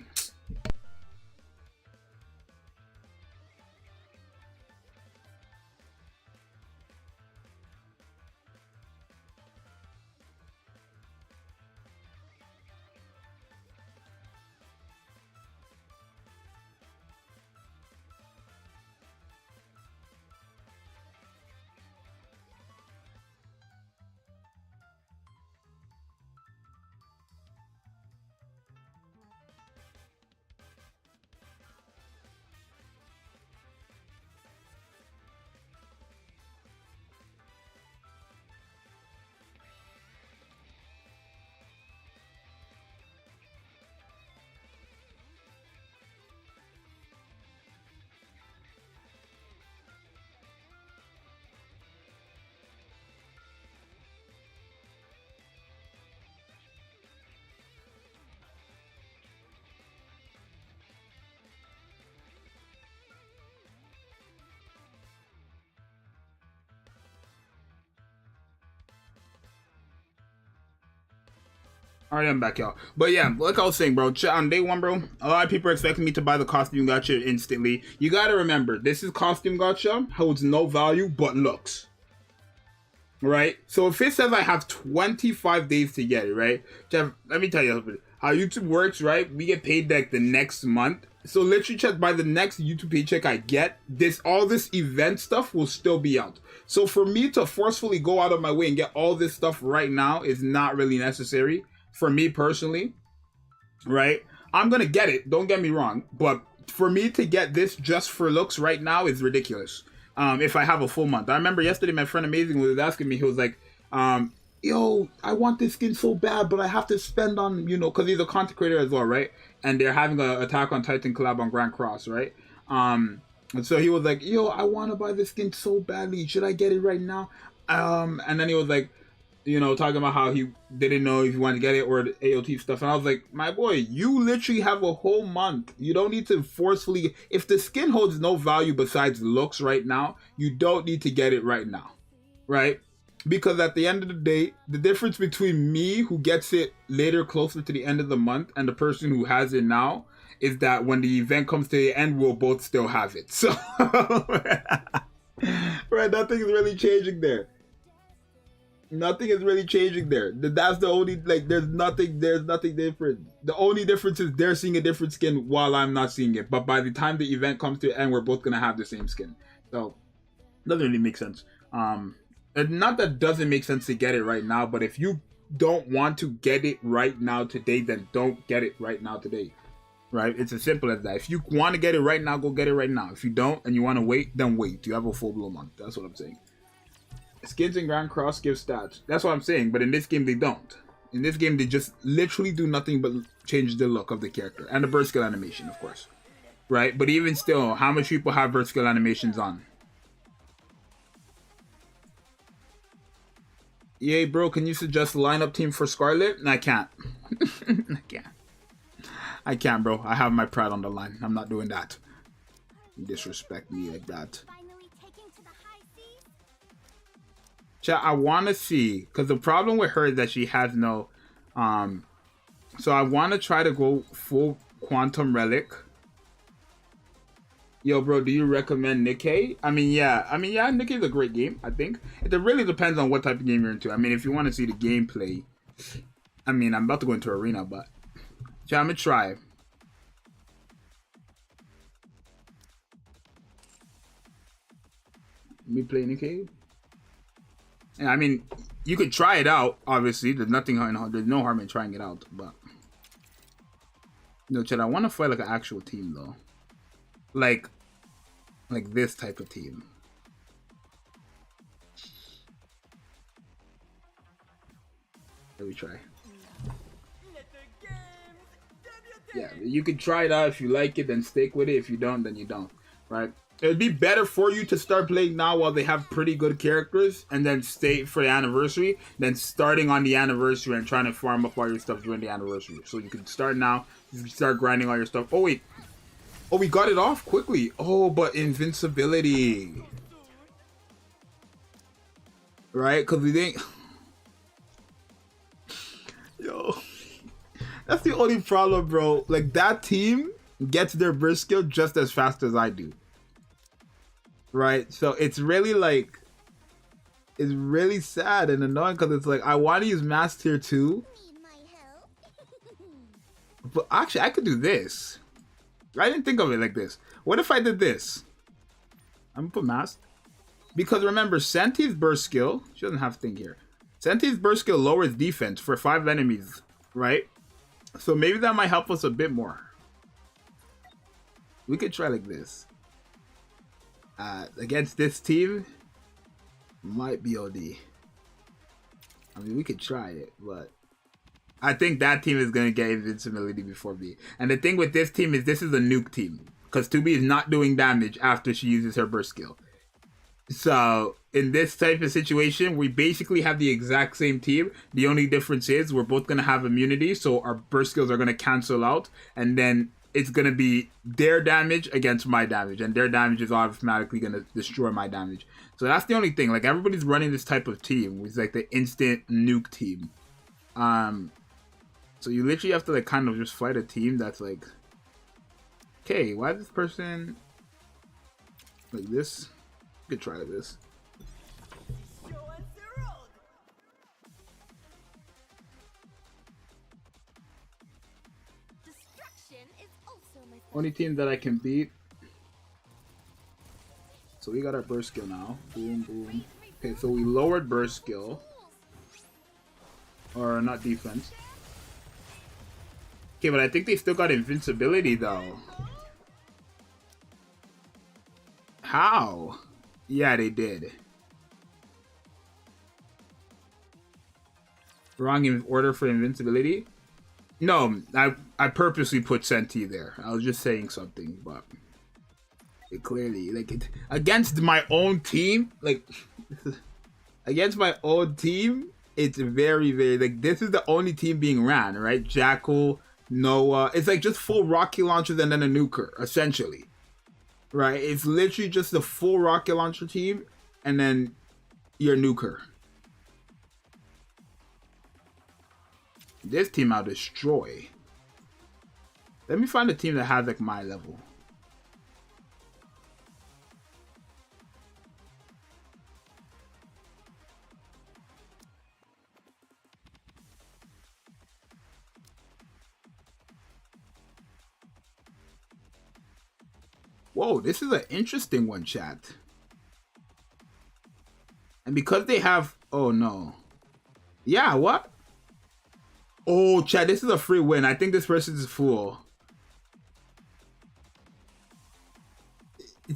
Alright, I'm back, y'all. But yeah, like I was saying, bro, on day one, bro, a lot of people are expecting me to buy the costume gacha instantly. You gotta remember, this is costume gacha, holds no value but looks. Right? So if it says I have 25 days to get it, right? Jeff, let me tell you how YouTube works, right? We get paid like the next month. So literally, check by the next YouTube paycheck I get, all this event stuff will still be out. So for me to forcefully go out of my way and get all this stuff right now is not really necessary. For me personally, right? I'm gonna get it, don't get me wrong, but for me to get this just for looks right now is ridiculous. If I have a full month. I remember yesterday my friend Amazing was asking me, he was like, yo, I want this skin so bad, but I have to spend on, you know, because he's a content creator as well, right? And they're having a Attack on Titan collab on Grand Cross, right? And so he was like, yo, I want to buy this skin so badly, should I get it right now? And then he was like, you know, talking about how he didn't know if he wanted to get it or the AOT stuff. And I was like, my boy, you literally have a whole month. You don't need to forcefully... If the skin holds no value besides looks right now, you don't need to get it right now. Right? Because at the end of the day, the difference between me, who gets it later closer to the end of the month, and the person who has it now, is that when the event comes to the end, we'll both still have it. So... right, nothing's really changing there. Nothing is really changing there. That's the only, like, there's nothing different. The only difference is they're seeing a different skin while I'm not seeing it. But by the time the event comes to an end, we're both gonna have the same skin. So, doesn't really make sense. And not that it doesn't make sense to get it right now, but if you don't want to get it right now today, then don't get it right now today. Right? It's as simple as that. If you want to get it right now, go get it right now. If you don't and you want to wait, then wait. You have a full blown month. That's what I'm saying. Skins in Grand Cross give stats. That's what I'm saying, but in this game they don't. In this game they just literally do nothing but change the look of the character. And the burst skill animation, of course. Right? But even still, how much people have burst skill animations on? EA, bro, can you suggest a lineup team for Scarlet? I can't. I can't, bro. I have my pride on the line. I'm not doing that. You disrespect me like that. Chat, I want to see, because the problem with her is that she has no, so I want to try to go full Quantum Relic. Yo, bro, do you recommend Nikke? I mean, yeah, Nikke is a great game, I think. It really depends on what type of game you're into. I mean, if you want to see the gameplay, I mean, I'm about to go into Arena, but, chat, I'm going to try. Me play Nikke? Yeah, I mean, you could try it out. Obviously, there's no harm in trying it out. But no, Chad, I want to fight like an actual team though, like this type of team. Let me try. Yeah, you could try it out. If you like it, then stick with it. If you don't, then you don't. Right? It'd be better for you to start playing now while they have pretty good characters and then stay for the anniversary than starting on the anniversary and trying to farm up all your stuff during the anniversary. So you can start now, you can start grinding all your stuff. Oh, wait. Oh, we got it off quickly. Oh, but invincibility. Right? Because we didn't... Yo. That's the only problem, bro. Like, that team gets their burst skill just as fast as I do. Right, so it's really like, it's really sad and annoying because it's like I want to use Mast here too, but actually I could do this. I didn't think of it like this. What if I did this? I'm gonna put Mast because remember Senti's burst skill. She doesn't have a thing here. Senti's burst skill lowers defense for 5 enemies, right? So maybe that might help us a bit more. We could try like this. Against this team, might be OD. I mean, we could try it, but I think that team is going to get invincibility before me. And the thing with this team is this is a nuke team, because 2B is not doing damage after she uses her burst skill. So, in this type of situation, we basically have the exact same team. The only difference is we're both going to have immunity, so our burst skills are going to cancel out, and then it's going to be their damage against my damage, and their damage is automatically going to destroy my damage. So that's the only thing. Like, everybody's running this type of team. It's like the instant nuke team. So you literally have to like kind of just fight a team that's like, okay, why is this person like this? You could try this. Destruction is also my Only team that I can beat. So we got our burst skill now. Boom, boom. Okay, so we lowered burst skill. Or not defense. Okay, but I think they still got invincibility though. How? Yeah, they did. Wrong in order for invincibility? No, I purposely put Senti there. I was just saying something, but it clearly, like, it, against my own team, like, against my own team, it's very, very, like, this is the only team being ran, right? Jackal, Noah, it's like just full rocket launchers and then a nuker, essentially. Right? It's literally just the full rocket launcher team and then your nuker. This team I'll destroy. Let me find a team that has like my level. Whoa, this is an interesting one, chat. And because they have... Oh, no. Yeah, what? Oh, chat, this is a free win. I think this person is a fool.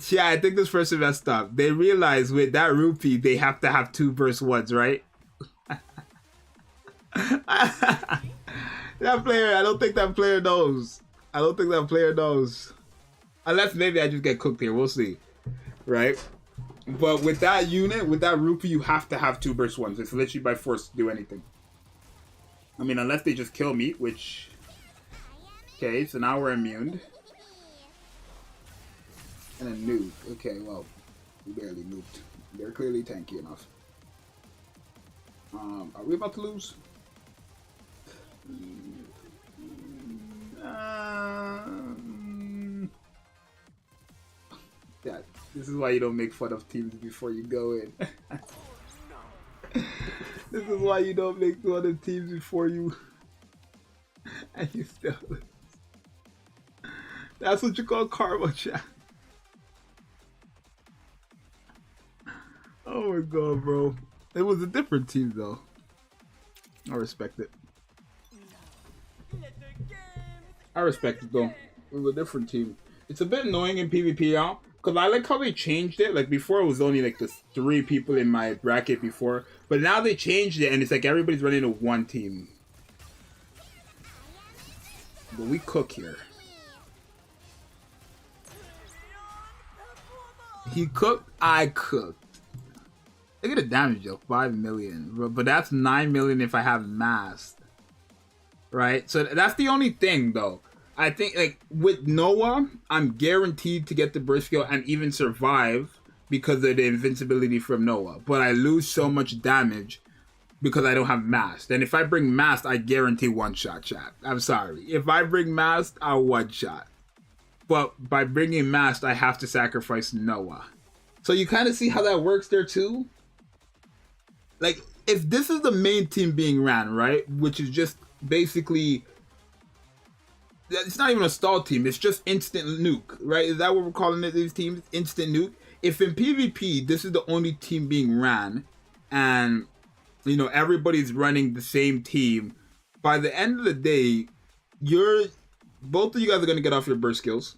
Yeah, I think this person messed up. They realize with that rupee, they have to have 2 burst ones, right? That player, I don't think that player knows. I don't think that player knows. Unless maybe I just get cooked here. We'll see. Right? But with that unit, with that rupee, you have to have 2 burst ones. It's literally by force to do anything. I mean, unless they just kill me, which... Okay, so now we're immune. And a nuke. Okay, well, we barely nuked. They're clearly tanky enough. Are we about to lose? Yeah, this is why you don't make fun of teams before you go in. This is why you don't make fun of teams before you... And you still lose. That's what you call karma, chat. Oh my god, bro. It was a different team, though. I respect it. I respect it, though. It was a different team. It's a bit annoying in PvP now, because I like how they changed it. Like, before it was only, like, the 3 people in my bracket before. But now they changed it, and it's like everybody's running to one team. But we cook here. He cooked, I cooked. Look at the damage, though. 5 million. But that's 9 million if I have Mast. Right? So that's the only thing, though. I think, like, with Noah, I'm guaranteed to get the burst skill and even survive because of the invincibility from Noah. But I lose so much damage because I don't have Mast. And if I bring Mast, I guarantee one-shot, chat. I'm sorry. If I bring Mast, I'll one-shot. But by bringing Mast, I have to sacrifice Noah. So you kind of see how that works there, too? Like, if this is the main team being ran, right? Which is just basically... It's not even a stall team. It's just instant nuke, right? Is that what we're calling it, these teams? Instant nuke? If in PvP, this is the only team being ran, and, you know, everybody's running the same team, by the end of the day, both of you guys are going to get off your burst skills,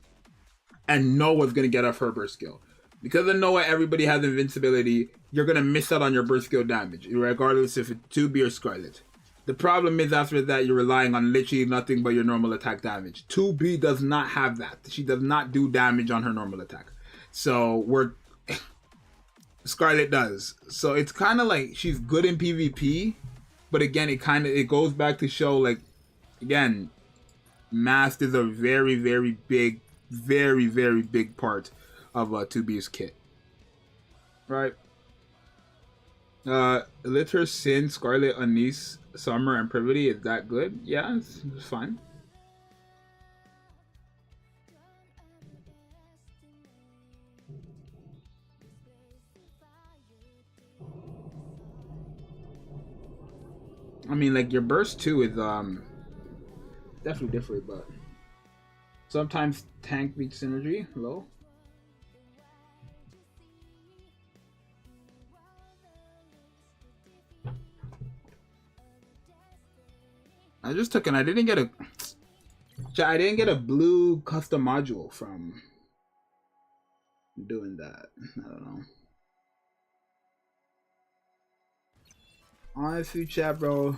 and Noah's going to get off her burst skill. Because of Noah, everybody has invincibility. You're going to miss out on your burst skill damage, regardless if it's 2B or Scarlet. The problem is after that, you're relying on literally nothing but your normal attack damage. 2B does not have that. She does not do damage on her normal attack. So Scarlet does. So it's kind of like she's good in PvP, but again, it goes back to show, like, again, Mast is a very, very big part of 2B's kit. Right? Litter, Sin, Scarlet, Anise, Summer, and Privity. Is that good? Yeah, it's fine. I mean, like, your burst too is definitely different, but sometimes tank beats synergy low. I just took I didn't get a blue custom module from doing that. I don't know. Honestly, chat, bro.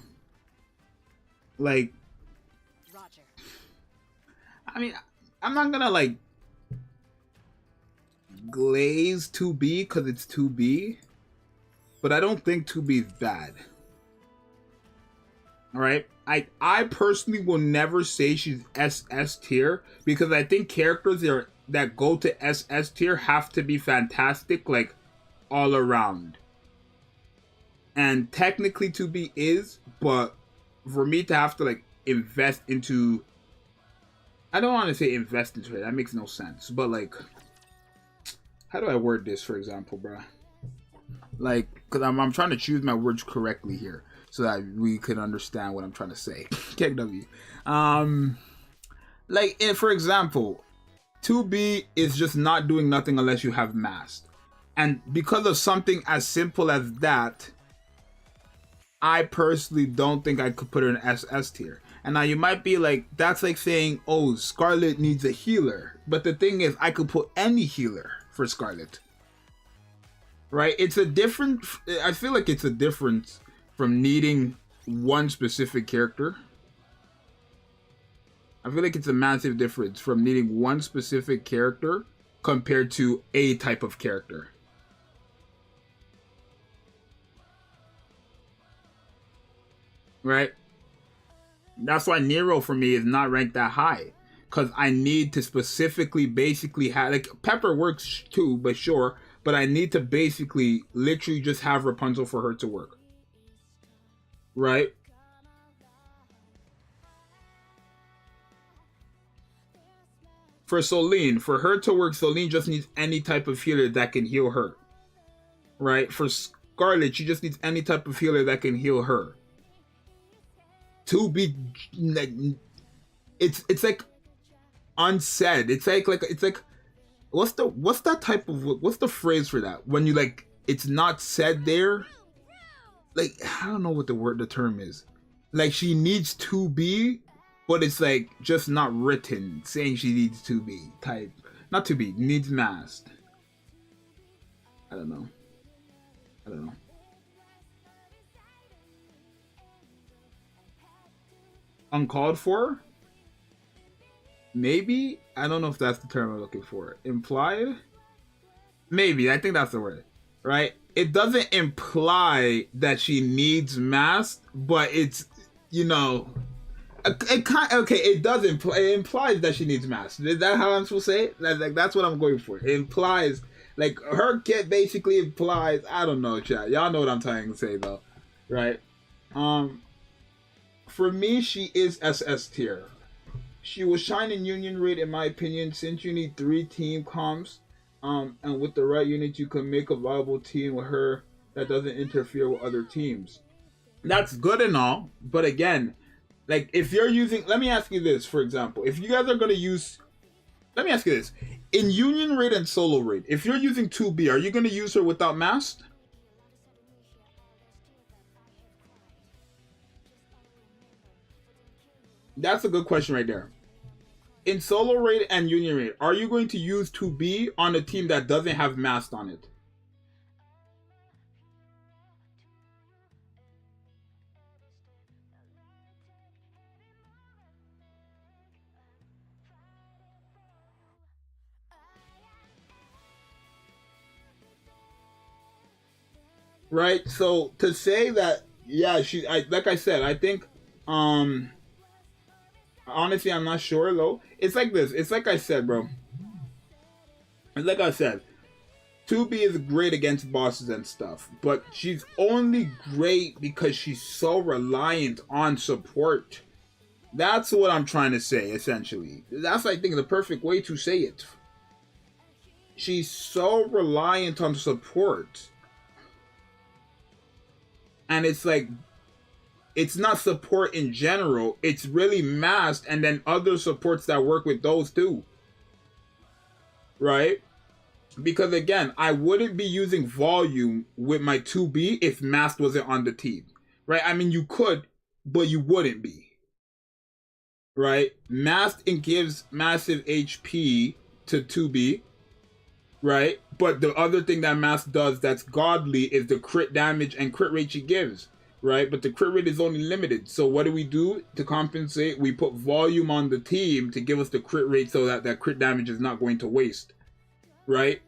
Like, Roger. I mean, I'm not gonna like glaze 2B because it's 2B, but I don't think 2B is bad. All right, I personally will never say she's SS tier because I think characters that go to SS tier have to be fantastic, like all around. And technically 2B is, but for me to have to like invest into, I don't want to say invest into it, that makes no sense, but like, how do I word this, for example, bruh? Like, because I'm trying to choose my words correctly here so that we could understand what I'm trying to say. KW. Like, for example, 2B is just not doing nothing unless you have Mast. And because of something as simple as that, I personally don't think I could put her in SS tier. And now you might be like, that's like saying, oh, Scarlet needs a healer. But the thing is, I could put any healer for Scarlet. Right? It's a different, I feel like it's a difference from needing one specific character. I feel like it's a massive difference from needing one specific character compared to a type of character. Right? That's why Nero for me is not ranked that high. Because I need to specifically basically have, like, Pepper works too, but sure. But I need to basically literally just have Rapunzel for her to work. Right? For Soline, for her to work, Soline just needs any type of healer that can heal her. Right? For Scarlet, she just needs any type of healer that can heal her. To be like, it's like unsaid. It's like what's the phrase for that when you like it's not said there? Like, I don't know what the term is. Like, she needs to be, but it's like just not written saying she needs to be type. Not to be, needs Mast. I don't know. Uncalled for? Maybe? I don't know if that's the term I'm looking for. Implied? Maybe. I think that's the word. Right? It doesn't imply that she needs Mast, but it's, you know, it does imply, it implies that she needs Mast. Is that how I'm supposed to say it? Like, that's what I'm going for. It implies, like, her kit basically implies, I don't know, chat. Y'all know what I'm trying to say, though. Right? For me, she is SS tier. She will shine in Union Raid, in my opinion, since you need 3 team comps. And with the right unit, you can make a viable team with her that doesn't interfere with other teams. That's good and all, but again, like, if you're using, let me ask you this, for example, if you guys are going to use, let me ask you this, in Union Raid and Solo Raid, if you're using 2B, are you going to use her without Mast? That's a good question right there. In Solo Raid and Union Raid, are you going to use 2B on a team that doesn't have Mast on it? Right? So to say that, yeah, like I said, I think, honestly, I'm not sure though. It's like this. It's like I said, bro. It's like I said. 2B is great against bosses and stuff, but she's only great because she's so reliant on support. That's what I'm trying to say, essentially. That's, I think, the perfect way to say it. She's so reliant on support. And it's like, it's not support in general. It's really Mast and then other supports that work with those too. Right? Because again, I wouldn't be using volume with my 2B if Mast wasn't on the team. Right? I mean, you could, but you wouldn't be. Right? Mast gives massive HP to 2B. Right? But the other thing that Mast does that's godly is the crit damage and crit rate she gives. Right? But the crit rate is only limited. So what do we do to compensate? We put volume on the team to give us the crit rate so that that crit damage is not going to waste. Right?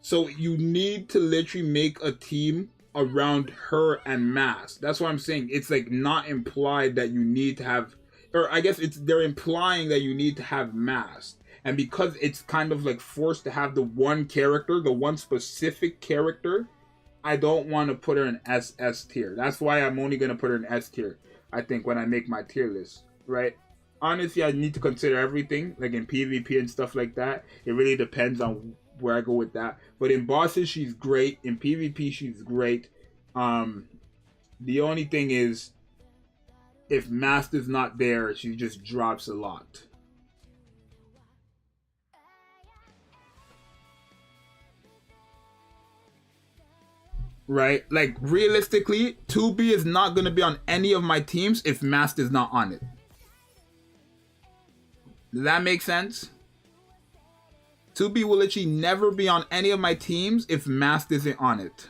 So you need to literally make a team around her and Mast. That's what I'm saying. It's like not implied that you need to have, or I guess they're implying that you need to have Mast. And because it's kind of like forced to have the one character, the one specific character, I don't want to put her in SS tier. That's why I'm only going to put her in S tier, I think, when I make my tier list, right? Honestly, I need to consider everything, like in PvP and stuff like that. It really depends on where I go with that. But in bosses, she's great. In PvP, she's great. The only thing is, if Mast is not there, she just drops a lot. Right? Like, realistically, 2B is not going to be on any of my teams if Mast is not on it. Does that make sense? 2B will literally never be on any of my teams if Mast isn't on it.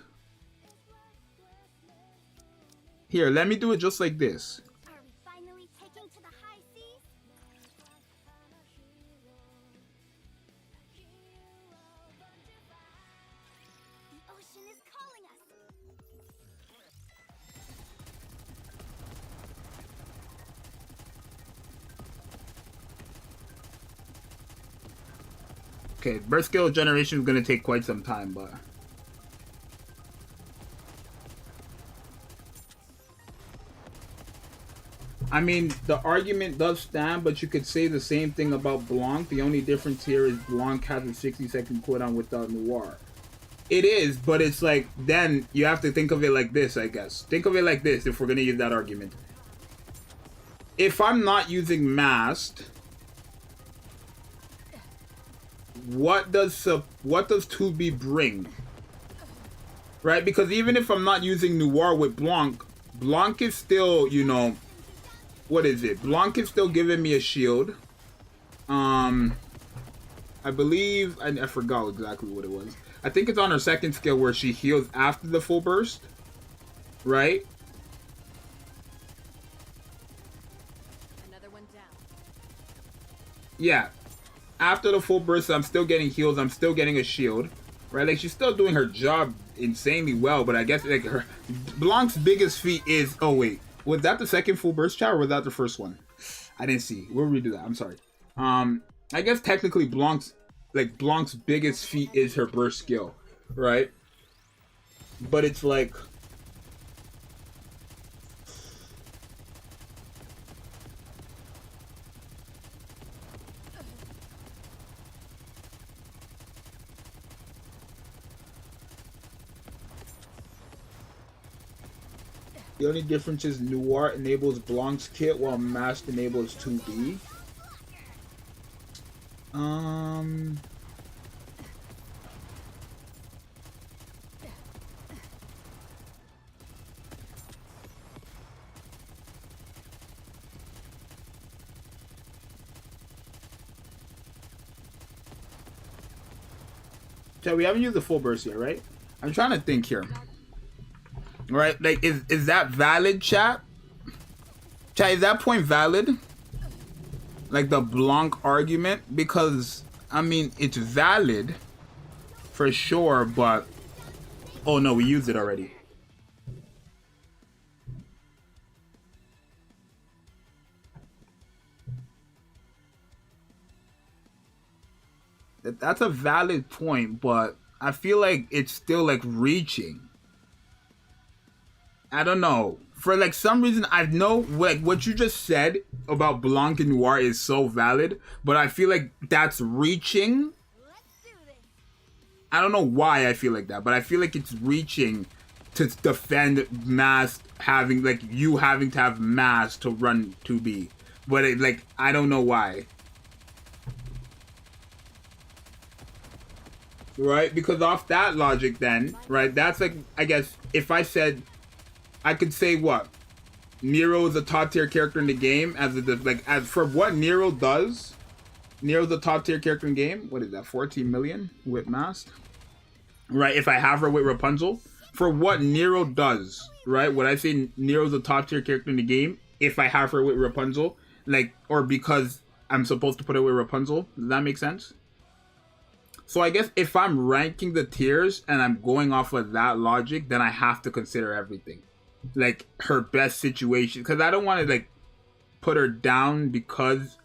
Here, let me do it just like this. Are we finally taking to the high seas? The ocean is calling us. Okay, birth skill generation is going to take quite some time, but... I mean, the argument does stand, but you could say the same thing about Blanc. The only difference here is Blanc has a 60-second cooldown without Noir. It is, but it's like, then you have to think of it like this, I guess. Think of it like this if we're going to use that argument. If I'm not using Mast, what does 2B bring? Right? Because even if I'm not using Noir with Blanc, Blanc is still, you know, what is it? Blanc is still giving me a shield. I believe, I forgot exactly what it was. I think it's on her second skill where she heals after the full burst. Right? Another one down. Yeah. After the full burst, I'm still getting heals. I'm still getting a shield. Right? Like, she's still doing her job insanely well. But I guess, like, her... Blanc's biggest feat is... Oh, wait. Was that the second full burst chat or was that the first one? I didn't see. We'll redo that. I'm sorry. I guess technically Blanc's biggest feat is her burst skill, right? But it's like... The only difference is Noir enables Blanc's kit while Mast enables 2B. So we haven't used the full burst yet, right? I'm trying to think here. Right? Like, is that valid, chat? Chat, is that point valid? Like the Blanc argument? Because, I mean, it's valid for sure, but... Oh no, we used it already. That's a valid point, but I feel like it's still like reaching. I don't know. For like some reason, I know like what you just said about Blanc and Noir is so valid, but I feel like that's reaching. I don't know why I feel like that, but I feel like it's reaching to defend Mast having like you having to have Mast to run 2B. But it, like I don't know why. Right? Because off that logic then, right? That's like I guess if I said I could say what? Nero is a top tier character in the game as for what Nero does. Nero's a top tier character in the game. What is that? 14 million with Mast? Right, if I have her with Rapunzel. For what Nero does, right? Would I say Nero's a top tier character in the game if I have her with Rapunzel? Like, or because I'm supposed to put her with Rapunzel? Does that make sense? So I guess if I'm ranking the tiers and I'm going off of that logic, then I have to consider everything. Like, her best situation. Because I don't want to, like, put her down because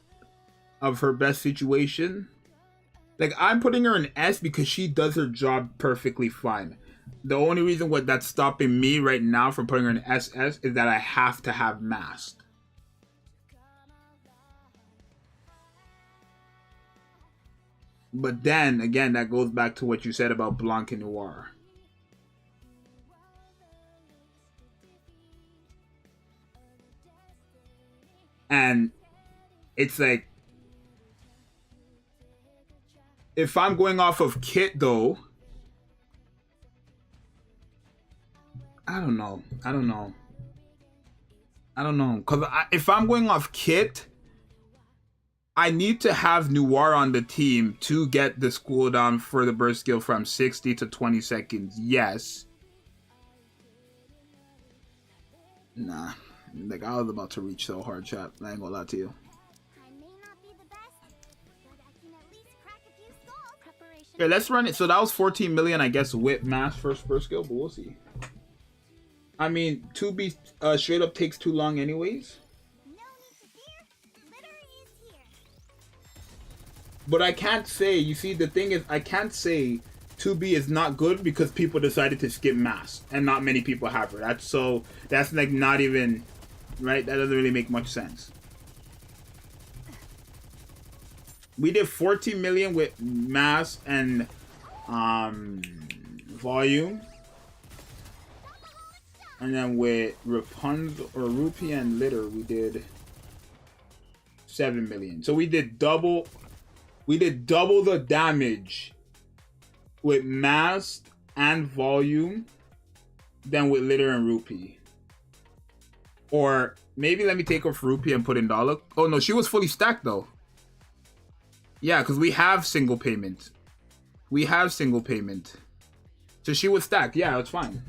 of her best situation. Like, I'm putting her in S because she does her job perfectly fine. The only reason that's stopping me right now from putting her in SS is that I have to have Mast. But then, again, that goes back to what you said about Blanc and Noir. And it's like, if I'm going off of Kit, though, I don't know. Because if I'm going off Kit, I need to have Noir on the team to get the cooldown for the burst skill from 60 to 20 seconds. Yes. Nah. Like, I was about to reach so hard, chat. I ain't gonna lie to you. I may not be the best, but I can at least crack a few skulls. Preparation. Yeah, let's run it. So that was 14 million, I guess, with Mast first burst skill, but we'll see. I mean, 2B straight up takes too long anyways. No need to fear. Litter is here. But I can't say, you see, the thing is, I can't say 2B is not good because people decided to skip Mast and not many people have her. That's like not even, right? That doesn't really make much sense. We did 14 million with Mast and volume. And then with Rapunzel or Rupee and Litter, we did 7 million. So we did double the damage with Mast and volume than with Litter and Rupee. Or maybe let me take off Rupee and put in Dollar. Oh no, she was fully stacked though. Yeah, because we have single payment. So she was stacked. Yeah, it's fine.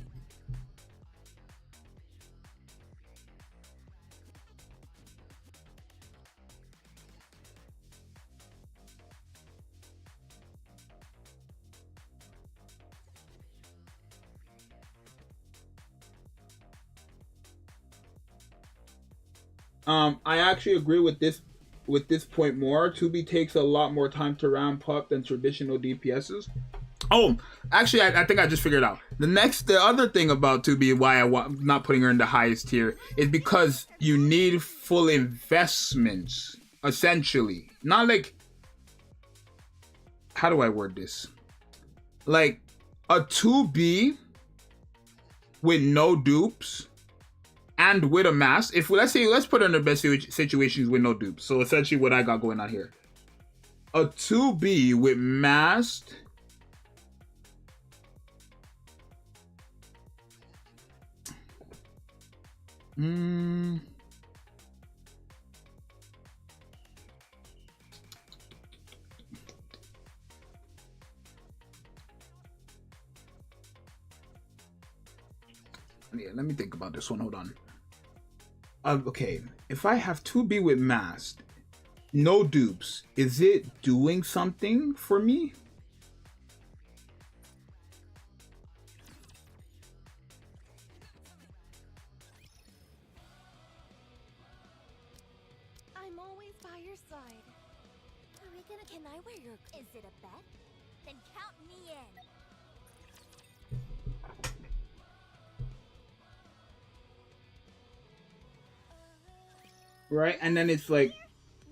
I actually agree with this point more. 2B takes a lot more time to ramp up than traditional DPSs. Oh, actually, I think I just figured it out. The other thing about 2B, why I'm not putting her in the highest tier, is because you need full investments, essentially. Not like, how do I word this? Like, a 2B with no dupes and with a Mast, let's put her in the best situations with no dupes. So essentially what I got going on here. A 2B with Mast yeah, let me think about this one. Hold on. Okay, if I have 2B with Mast, no dupes, is it doing something for me? I'm always by your side. Are we gonna? Can I wear your? Is it a bet? Then count me in. right? And then it's like,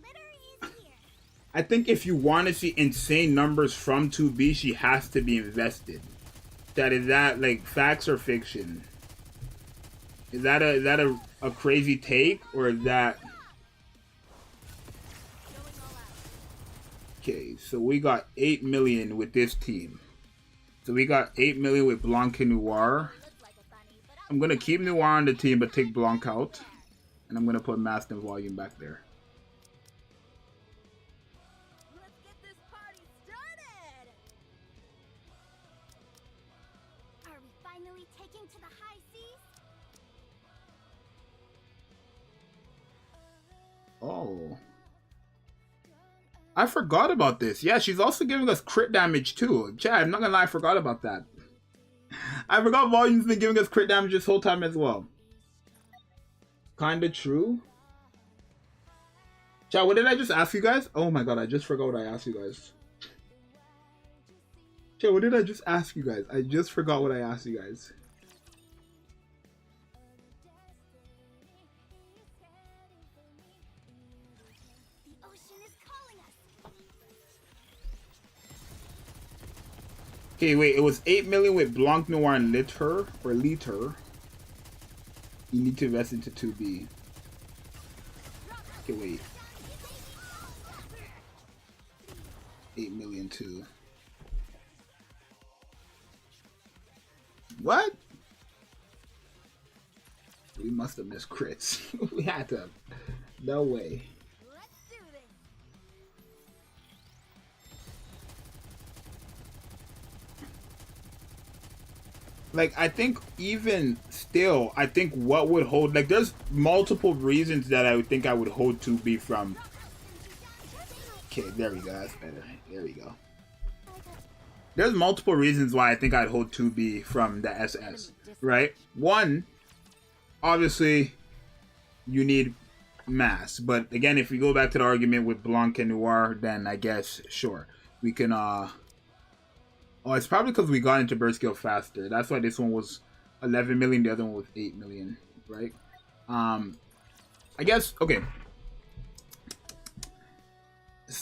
Litter is here. I think if you want to see insane numbers from 2B, she has to be invested. Is that like facts or fiction? Is that a crazy take, or is that okay? So we got 8 million with this team. So we got 8 million with Blanc and Noir. Looks like a bunny, but I'm gonna keep Noir on the team, but take Blanc out, and I'm gonna put Mast and Volume back there. Let's get this party started. are we finally taking to the high seas? Oh. I forgot about this. Yeah, she's also giving us crit damage too. Chad, I'm not gonna lie, I forgot about that. I forgot Volume's been giving us crit damage this whole time as well. Kinda true. Chad, what did I just ask you guys? Oh my god, I just forgot what I asked you guys. Chad, what did I just ask you guys? I just forgot what I asked you guys. The ocean is calling us. Okay, wait, it was 8 million with Blanc, Noir, and Litter, or Liter. You need to invest into 2B. Okay, wait. 8 million too. What? We must have missed crits. We had to. No way. Let's do this. Like, I think even still, I think what would hold, like, there's multiple reasons that I would think I would hold 2B from. Okay, there we go. That's better. There we go. There's multiple reasons why I think I'd hold 2B from the SS, right? One, obviously, you need Mast. But again, if we go back to the argument with Blanc and Noir, then I guess, sure. We can, oh, it's probably because we got into burst skill faster. That's why this one was 11 million, the other one was 8 million, right? I guess, okay.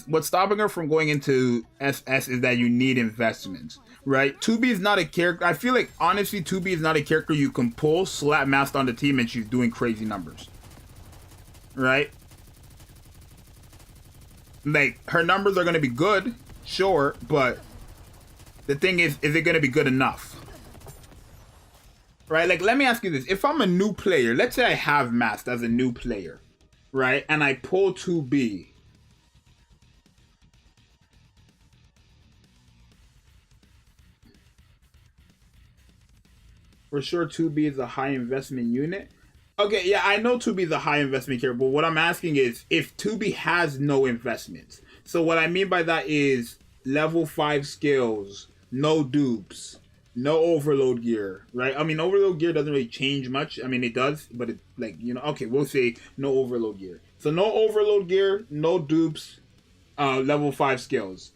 What's stopping her from going into SS is that you need investments, right? 2B is not a character. I feel like, honestly, 2B is not a character you can pull, slap Mast on the team, and she's doing crazy numbers, right? Like, her numbers are going to be good, sure, but the thing is it going to be good enough? Right? Like, let me ask you this. If I'm a new player, let's say I have Mast as a new player, right? And I pull 2B. For sure, 2B is a high investment unit. Okay, yeah, I know 2B is a high investment here, but what I'm asking is if 2B has no investments. So what I mean by that is level 5 skills, no dupes, no overload gear, right? I mean, overload gear doesn't really change much. I mean, it does, but it, like, you know, okay, we'll say no overload gear. So no overload gear, no dupes, level 5 skills.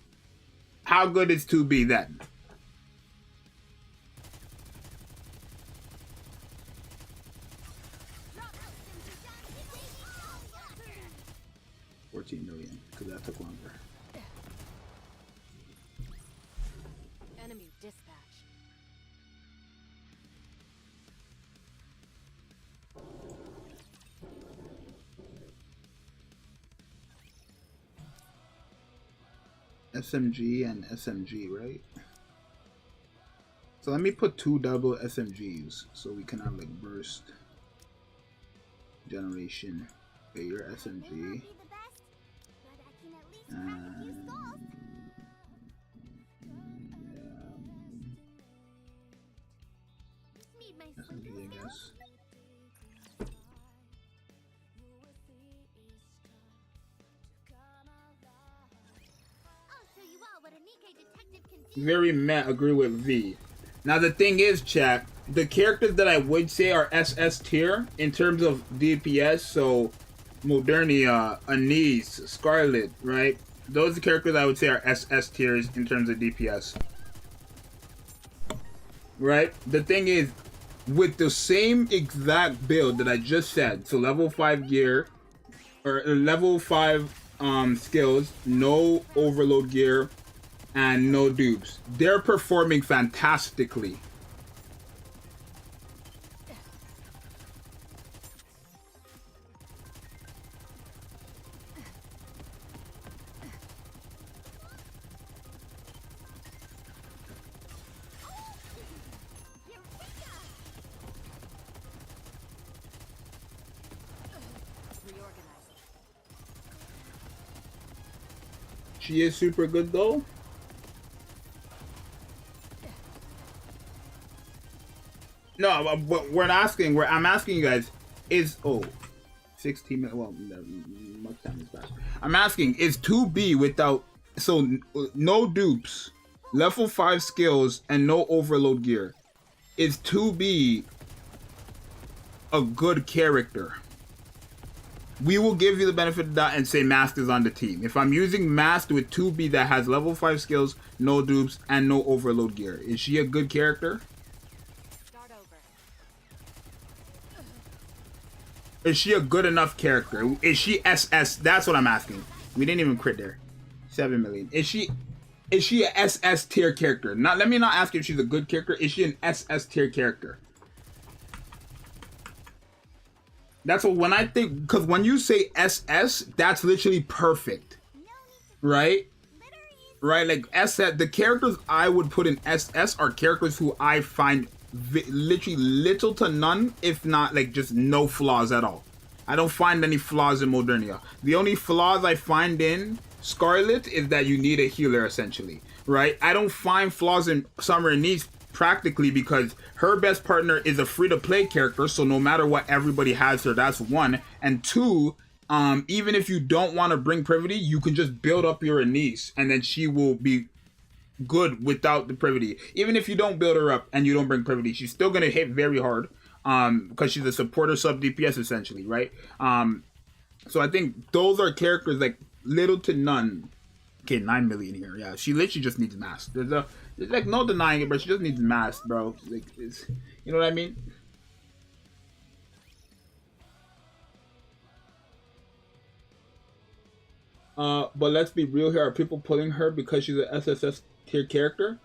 How good is 2B then? $14 million, because that took longer. Enemy dispatch. SMG and SMG, right? So let me put 2 double SMGs so we can have like burst generation. Okay, your SMG. May not be the best, but I can at least crack a few skulls. Need my SMG, I guess. I'll show you all what a Nikke detective can do. Very meh, agree with V. Now the thing is, chat, the characters that I would say are SS tier in terms of DPS, so Modernia, Anise, Scarlet, right? Those are the characters I would say are SS tiers in terms of DPS. Right? The thing is, with the same exact build that I just said, so level 5 gear, or level 5 skills, no overload gear, and no dupes. They're performing fantastically. She is super good though. No, but we're asking. I'm asking you guys. Is 16 minutes. Well, much time has passed. I'm asking. Is 2B without no dupes, level 5 skills, and no overload gear? Is 2B a good character? We will give you the benefit of that and say Mast is on the team. If I'm using Mast with 2B that has level 5 skills, no dupes, and no overload gear, is she a good character? Start over. Is she a good enough character? Is she SS? That's what I'm asking. We didn't even crit there. 7 million. Is she a SS tier character? Let me not ask you if she's a good character. Is she an SS tier character? That's what when I think, because when you say SS, that's literally perfect, right? Right, like SS. The characters I would put in SS are characters who I find literally little to none, if not like just no flaws at all. I don't find any flaws in Modernia. The only flaws I find in Scarlet is that you need a healer essentially, right? I don't find flaws in Summer and Niece practically because her best partner is a free-to-play character, so no matter what, everybody has her. That's one. And two, even if you don't want to bring Privity, you can just build up your niece and then she will be good without the Privity. Even if you don't build her up and you don't bring Privity, she's still gonna hit very hard because she's a supporter sub DPS essentially, right? So I think those are characters like little to none. Okay, 9 million here. Yeah, she literally just needs Mast. There's like no denying it, but she just needs Mast, bro. Like, you know what I mean? But let's be real here. Are people pulling her because she's an SSS tier character?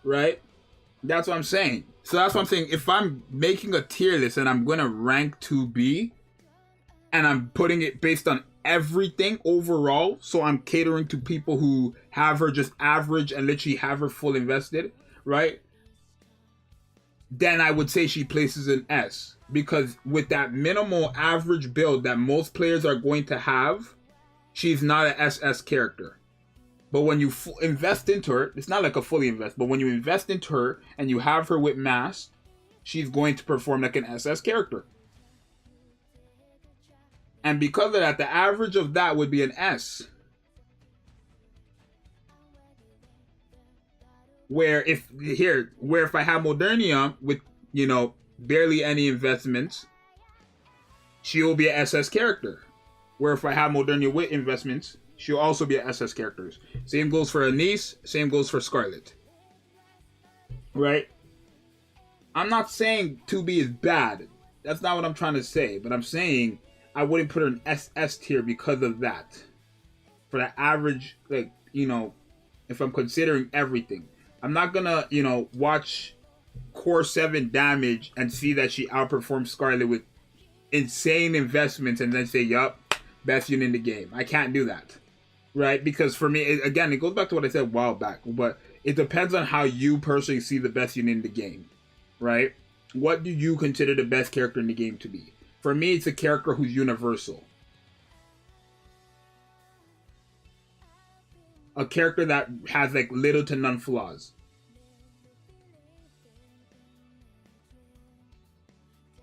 Right? That's what I'm saying. So that's what I'm saying. If I'm making a tier list and I'm gonna rank 2B, and I'm putting it based on everything overall, so I'm catering to people who have her just average and literally have her full invested, right? Then I would say she places an S, because with that minimal average build that most players are going to have, she's not an SS character. But when you invest into her, it's not like a fully invest, but when you invest into her and you have her with Mast, she's going to perform like an SS character. And because of that, the average of that would be an S. Where if I have Modernia with, you know, barely any investments, she will be an SS character. Where if I have Modernia with investments, she'll also be an SS character. Same goes for Anise, same goes for Scarlet. Right? I'm not saying 2B is bad. That's not what I'm trying to say. But I'm saying I wouldn't put her in SS tier because of that. For the average, like, you know, if I'm considering everything. I'm not gonna, you know, watch Core 7 damage and see that she outperforms Scarlet with insane investments and then say, yup, best unit in the game. I can't do that. Right? Because for me, again, it goes back to what I said a while back. But it depends on how you personally see the best unit in the game. Right? What do you consider the best character in the game to be? For me, it's a character who's universal. A character that has like little to none flaws.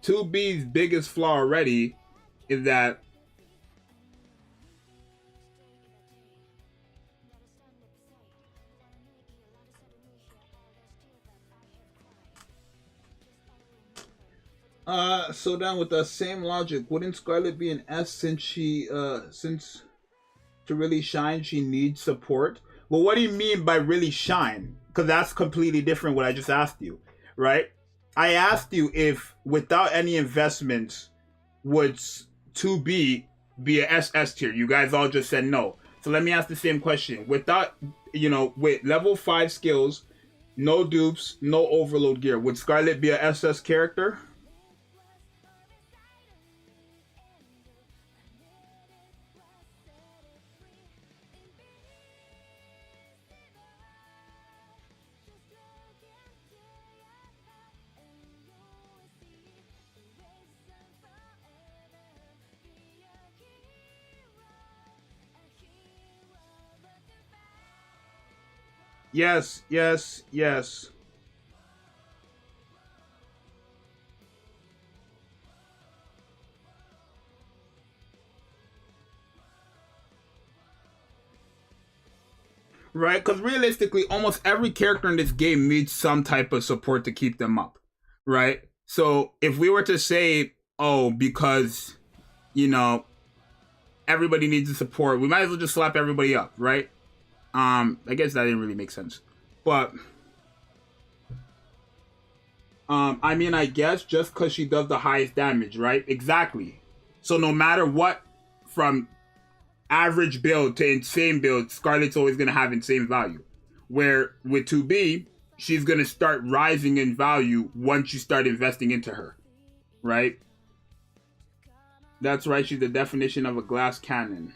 2B's biggest flaw already is that so then with the same logic, wouldn't Scarlet be an S since since to really shine she needs support? Well, what do you mean by really shine? Because that's completely different what I just asked you, right? I asked you if without any investments would 2B be a SS tier. You guys all just said no. So let me ask the same question. Without, with level 5 skills, no dupes, no overload gear, would Scarlet be a SS character? Yes, yes, yes. Right? Because realistically, almost every character in this game needs some type of support to keep them up. Right? So if we were to say, oh, because, everybody needs the support, we might as well just slap everybody up, right? I guess that didn't really make sense. But I mean, I guess just because she does the highest damage, right? Exactly. So no matter what, from average build to insane build, Scarlet's always going to have insane value. Where with 2B, she's going to start rising in value once you start investing into her. Right? That's right, she's the definition of a glass cannon.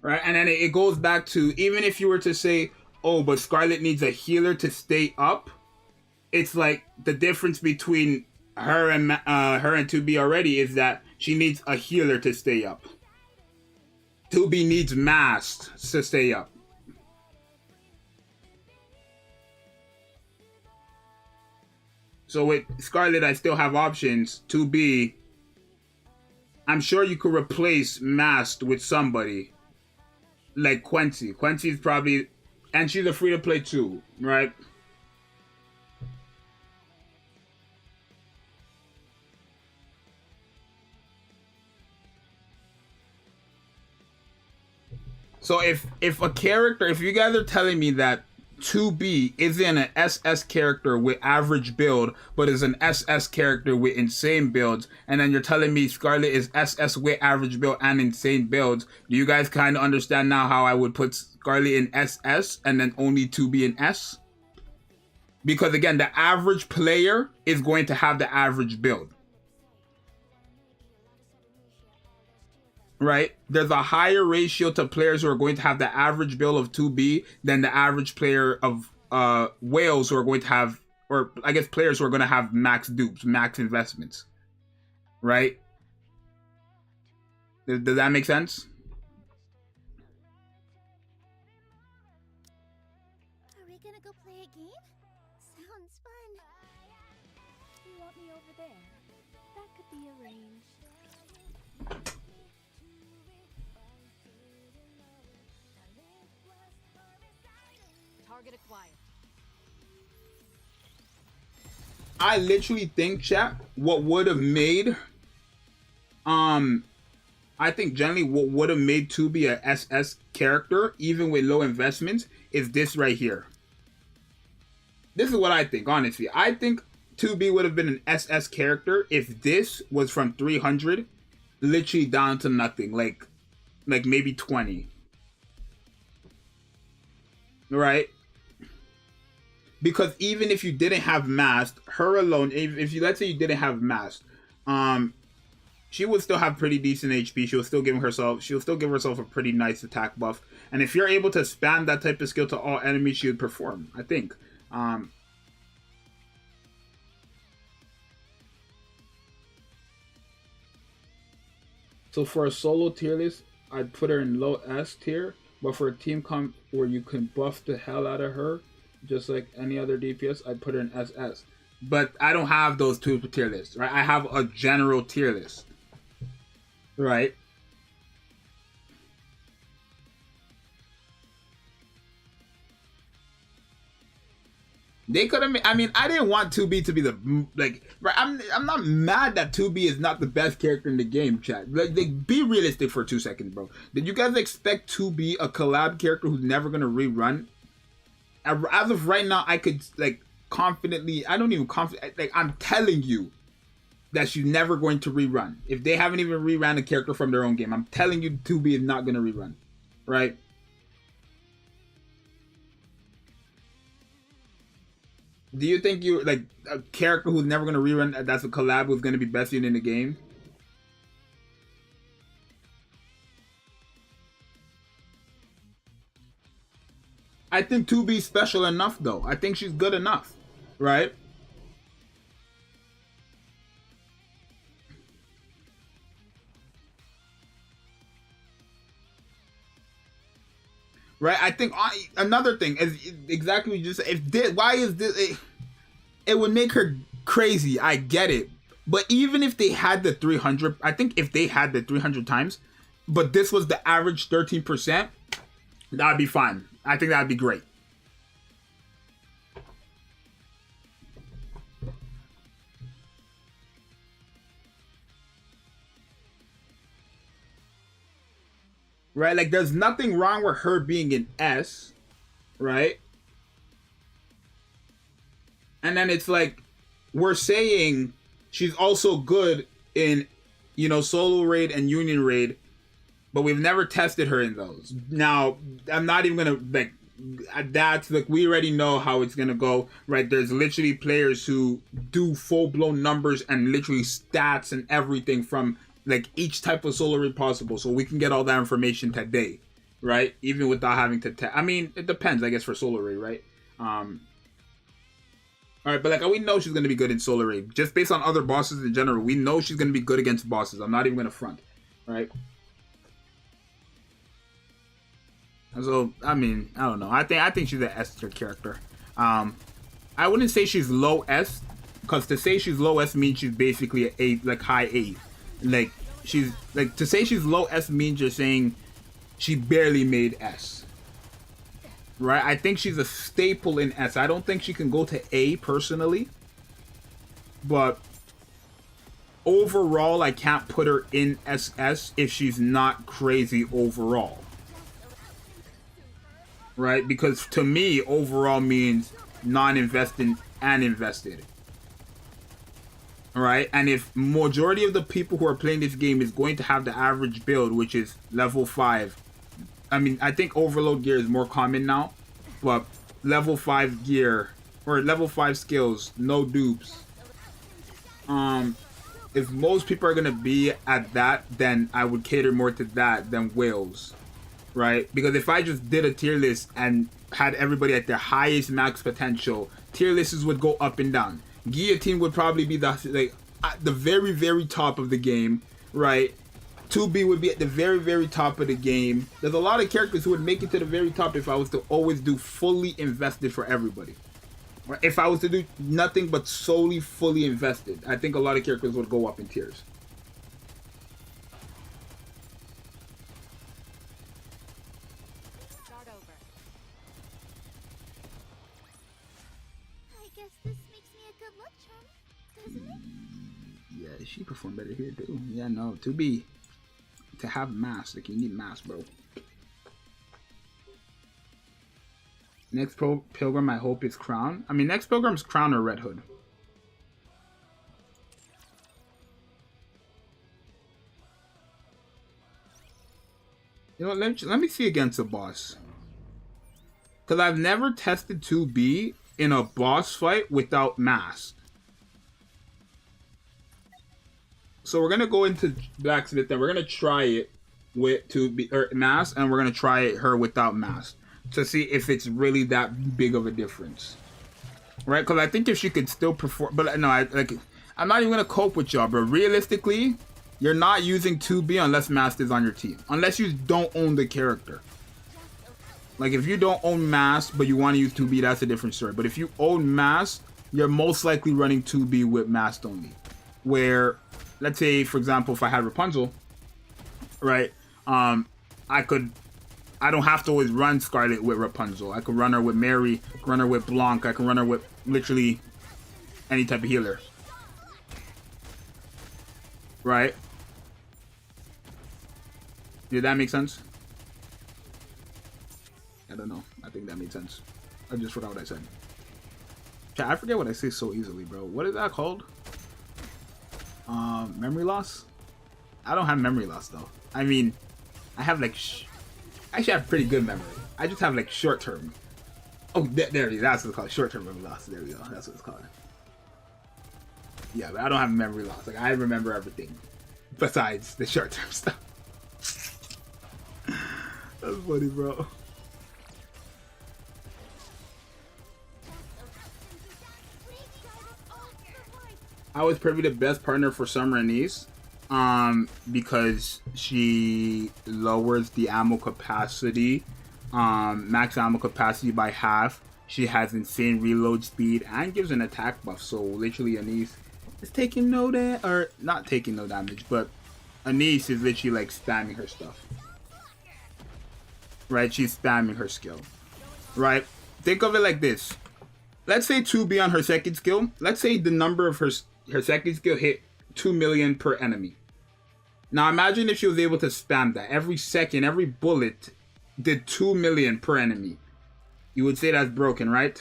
Right, and then it goes back to, even if you were to say, oh, but Scarlet needs a healer to stay up, it's like the difference between her and 2B already is that she needs a healer to stay up. 2B needs Mast to stay up. So with Scarlet, I still have options. 2B, I'm sure you could replace Mast with somebody. Like Quincy. Quincy's probably... And she's a free-to-play too, right? So if a character... If you guys are telling me that 2B isn't an SS character with average build, but is an SS character with insane builds, and then you're telling me Scarlet is SS with average build and insane builds, do you guys kind of understand now how I would put Scarlet in SS and then only 2B in S? Because again, the average player is going to have the average build. Right? There's a higher ratio to players who are going to have the average build of 2B than the average player of whales who are going to have, or I guess players who are going to have max dupes, max investments. Right? Does that make sense? Are we gonna go play a game? Sounds fun. You want me over there? That could be arranged. Target acquired. I literally think, chat, what would have made I think generally what would have made 2B a SS character, even with low investments, is this right here. This is what I think, honestly. I think 2B would have been an SS character if this was from 300 literally down to nothing, like maybe 20. Right? Because even if you didn't have Mast, her alone, if you, let's say you didn't have Mast, she would still have pretty decent HP. She'll still give herself a pretty nice attack buff. And if you're able to spam that type of skill to all enemies, she would perform, I think. So for a solo tier list, I'd put her in low S tier. But for a team comp where you can buff the hell out of her, just like any other DPS, I'd put her in SS. But I don't have those two tier lists, right? I have a general tier list. right? They could have. I mean, I didn't want 2B to be the like. Right, I'm not mad that 2B is not the best character in the game, chat. Like, be realistic for 2 seconds, bro. Did you guys expect 2B a collab character who's never gonna rerun? As of right now, I could like confidently. I don't even confident. Like, I'm telling you that she's never going to rerun. If they haven't even reran a character from their own game, I'm telling you, 2B is not gonna rerun, right? Do you think you like a character who's never gonna rerun? That's a collab who's gonna be best in the game. I think 2B's special enough though. I think she's good enough, right? Right, I think another thing is exactly what you just said. Why is this? It would make her crazy. I get it, but even if they had the 300, I think if they had the 300 times, but this was the average 13%, that'd be fine. I think that'd be great. Right, like there's nothing wrong with her being an S, right? And then it's like we're saying she's also good in, you know, solo raid and union raid, but we've never tested her in those. Now, I'm not even gonna like that's like we already know how it's gonna go, right? There's literally players who do full-blown numbers and literally stats and everything from like each type of solo raid possible, so we can get all that information today, right? Even without having to test. I mean, it depends, I guess, for solo raid, right? All right, but like we know she's gonna be good in solo raid, just based on other bosses in general. We know she's gonna be good against bosses. I'm not even gonna front, right? So I mean, I don't know. I think she's an S tier character. I wouldn't say she's low S, because to say she's low S means she's basically an A, like high A. Like she's like to say she's low S means you're saying she barely made S, right? I think she's a staple in S. I don't think she can go to A personally, but overall I can't put her in SS if she's not crazy overall, right? Because to me overall means non-invested and invested. Right, and if majority of the people who are playing this game is going to have the average build, which is level 5, I mean, I think overload gear is more common now, but level 5 gear or level 5 skills, no dupes. If most people are gonna be at that, then I would cater more to that than whales, right? Because if I just did a tier list and had everybody at their highest max potential, tier lists would go up and down. Guillotine would probably be the at the very, very top of the game, right? 2B would be at the very, very top of the game. There's a lot of characters who would make it to the very top if I was to always do fully invested for everybody. Right? If I was to do nothing but solely fully invested, I think a lot of characters would go up in tiers. Start over. I guess this makes me a good luck charm, doesn't it? Yeah, she performed better here too. Yeah, no, to have Mast, like you need Mast, bro. Next pilgrim, I hope is Crown. I mean, next pilgrim's Crown or Red Hood. You know, let me see against a boss. Because I've never tested 2B in a boss fight without Mast. So we're going to go into Blacksmith and we're going to try it with 2B, or Mast, and we're going to try her without Mast to see if it's really that big of a difference. Right? Because I think if she could still perform, but no, I'm not even going to cope with y'all, but realistically, you're not using 2B unless Mast is on your team. Unless you don't own the character. Like, if you don't own Mast, but you want to use 2B, that's a different story. But if you own Mast, you're most likely running 2B with Mast only. Where, let's say, for example, if I had Rapunzel, right? I don't have to always run Scarlet with Rapunzel. I could run her with Mary, run her with Blanc. I can run her with literally any type of healer, right? Did that make sense? I don't know. I think that made sense. I just forgot what I said. I forget what I say so easily, bro. What is that called? Memory loss? I don't have memory loss though. I mean, I have like actually I have pretty good memory. I just have like short term. Oh, there it is. That's what it's called. Short term memory loss. There we go. That's what it's called. Yeah, but I don't have memory loss. Like I remember everything besides the short term stuff. That's funny, bro. I was probably the best partner for Summer and Niece, because she lowers the ammo capacity, max ammo capacity by half. She has insane reload speed and gives an attack buff. So literally, Anise is taking no damage, or not taking no damage, but Anise is literally like spamming her stuff. Right? She's spamming her skill. Right? Think of it like this. Let's say 2B on her second skill. Let's say the number of her second skill hit 2 million per enemy. Now imagine if she was able to spam that. Every second, every bullet did 2 million per enemy. You would say that's broken, right?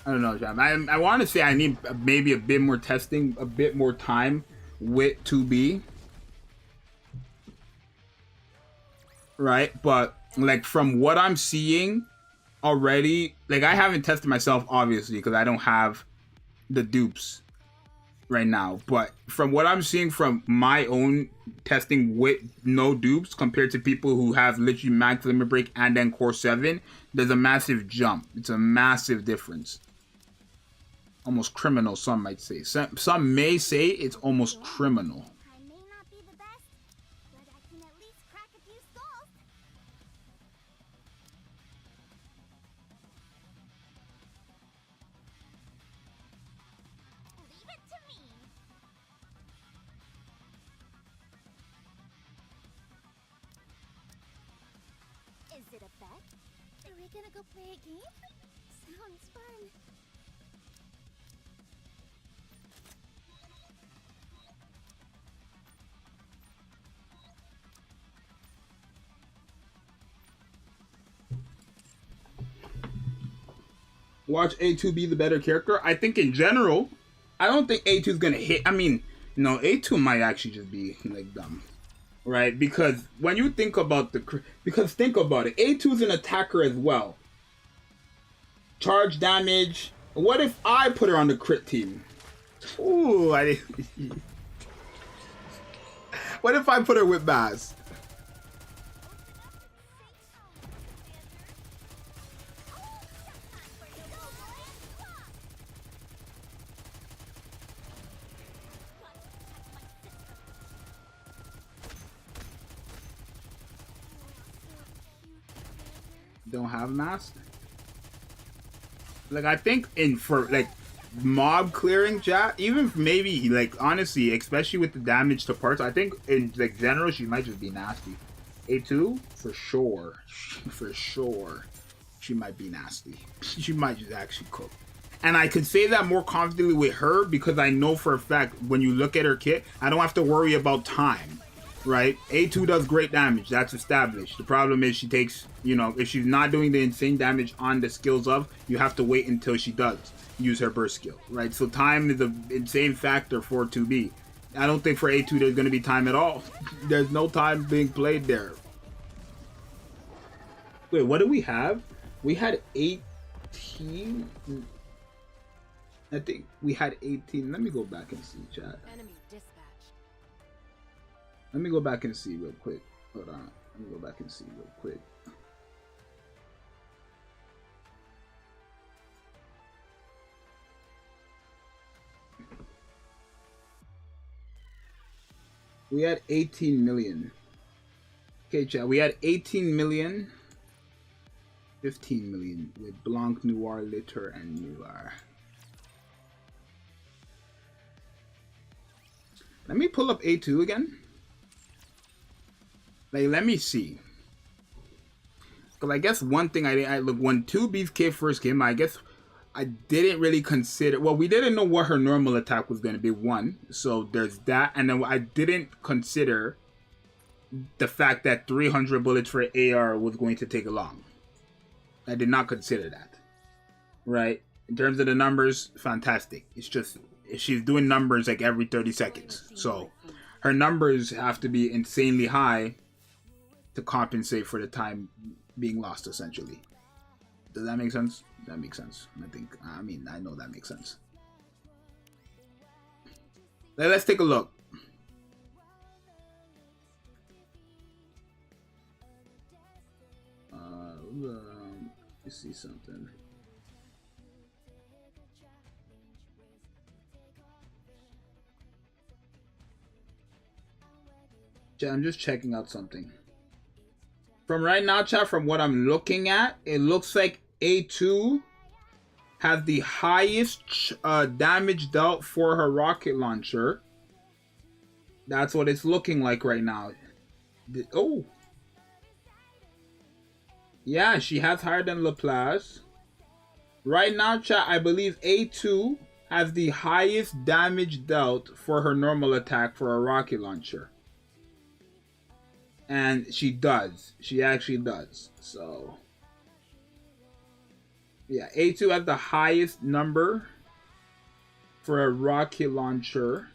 I don't know, Jam. I want to say I need maybe a bit more testing, a bit more time with 2B. Right? But like from what I'm seeing already, like I haven't tested myself obviously because I don't have the dupes right now, but from what I'm seeing from my own testing with no dupes compared to people who have literally max limit break and then core 7, there's a massive jump. It's a massive difference. Almost criminal, some might say. Some may say it's almost criminal. I may not be the best, but I can at least crack a few skulls. Leave it to me. Is it a bet? Are we gonna go play a game? Sounds fun. Watch A2 be the better character. I think in general, I don't think A2 is gonna hit. I mean, no, A2 might actually just be like dumb, right? Because when you think about think about it, A2 is an attacker as well. Charge damage. What if I put her on the crit team? Ooh, I didn't. What if I put her with Mast? Don't have Mast. Like I think for like mob clearing, chat, even maybe like honestly, especially with the damage to parts, I think in like general she might just be nasty. A2 for sure, for sure, she might be nasty. She might just actually cook. And I could say that more confidently with her because I know for a fact when you look at her kit, I don't have to worry about time. Right? A2 does great damage. That's established. The problem is she takes, you know, if she's not doing the insane damage on the skills of, you have to wait until she does use her burst skill. Right? So time is an insane factor for 2B. I don't think for A2 there's going to be time at all. There's no time being played there. Wait, what do we have? We had 18. I think we had 18. Let me go back and see, chat. Enemy dispatch. Let me go back and see real quick. Hold on. Let me go back and see real quick. We had 18 million. Okay, chat. We had 18 million. 15 million with Blanc, Noir, Litter, and Noir. Let me pull up A2 again. Like, let me see. Because I guess one thing I look, when 2B's first came, I guess I didn't really consider, well, we didn't know what her normal attack was going to be, one. So there's that. And then I didn't consider the fact that 300 bullets for AR was going to take long. I did not consider that. Right? In terms of the numbers, fantastic. It's just, she's doing numbers like every 30 seconds. So her numbers have to be insanely high to compensate for the time being lost, essentially. Does that make sense? That makes sense. I mean, I know that makes sense. Let's take a look. Let's see something. I'm just checking out something. From right now, chat, from what I'm looking at, it looks like A2 has the highest damage dealt for her rocket launcher. That's what it's looking like right now. Oh. Yeah, she has higher than Laplace. Right now, chat, I believe A2 has the highest damage dealt for her normal attack for a rocket launcher. And she does. She actually does. So, yeah, A2 has the highest number for a rocket launcher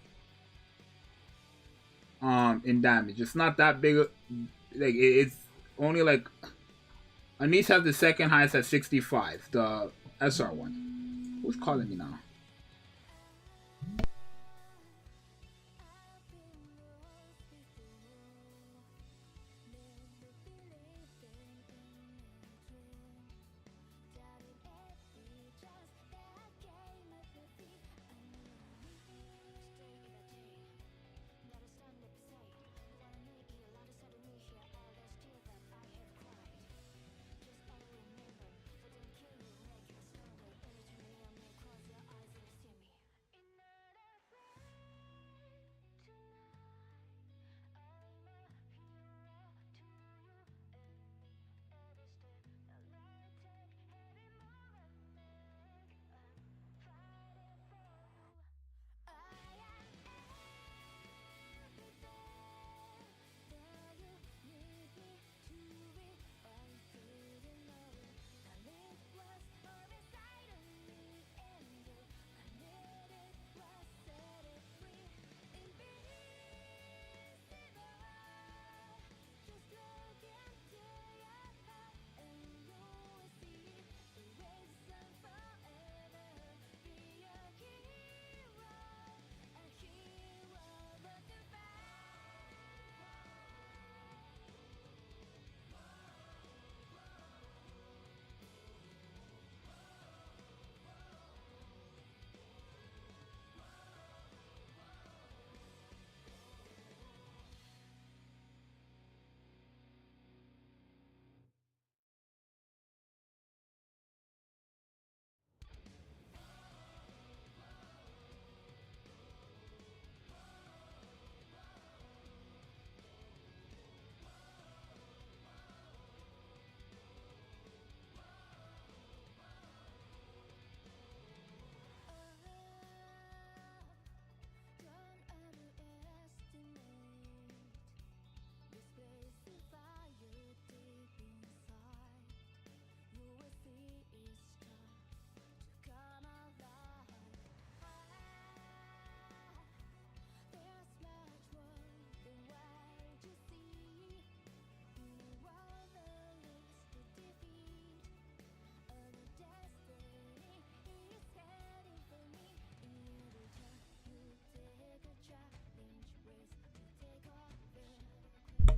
in damage. It's not that big. Like, it's only like, Anise has the second highest at 65, the SR one. Who's calling me now?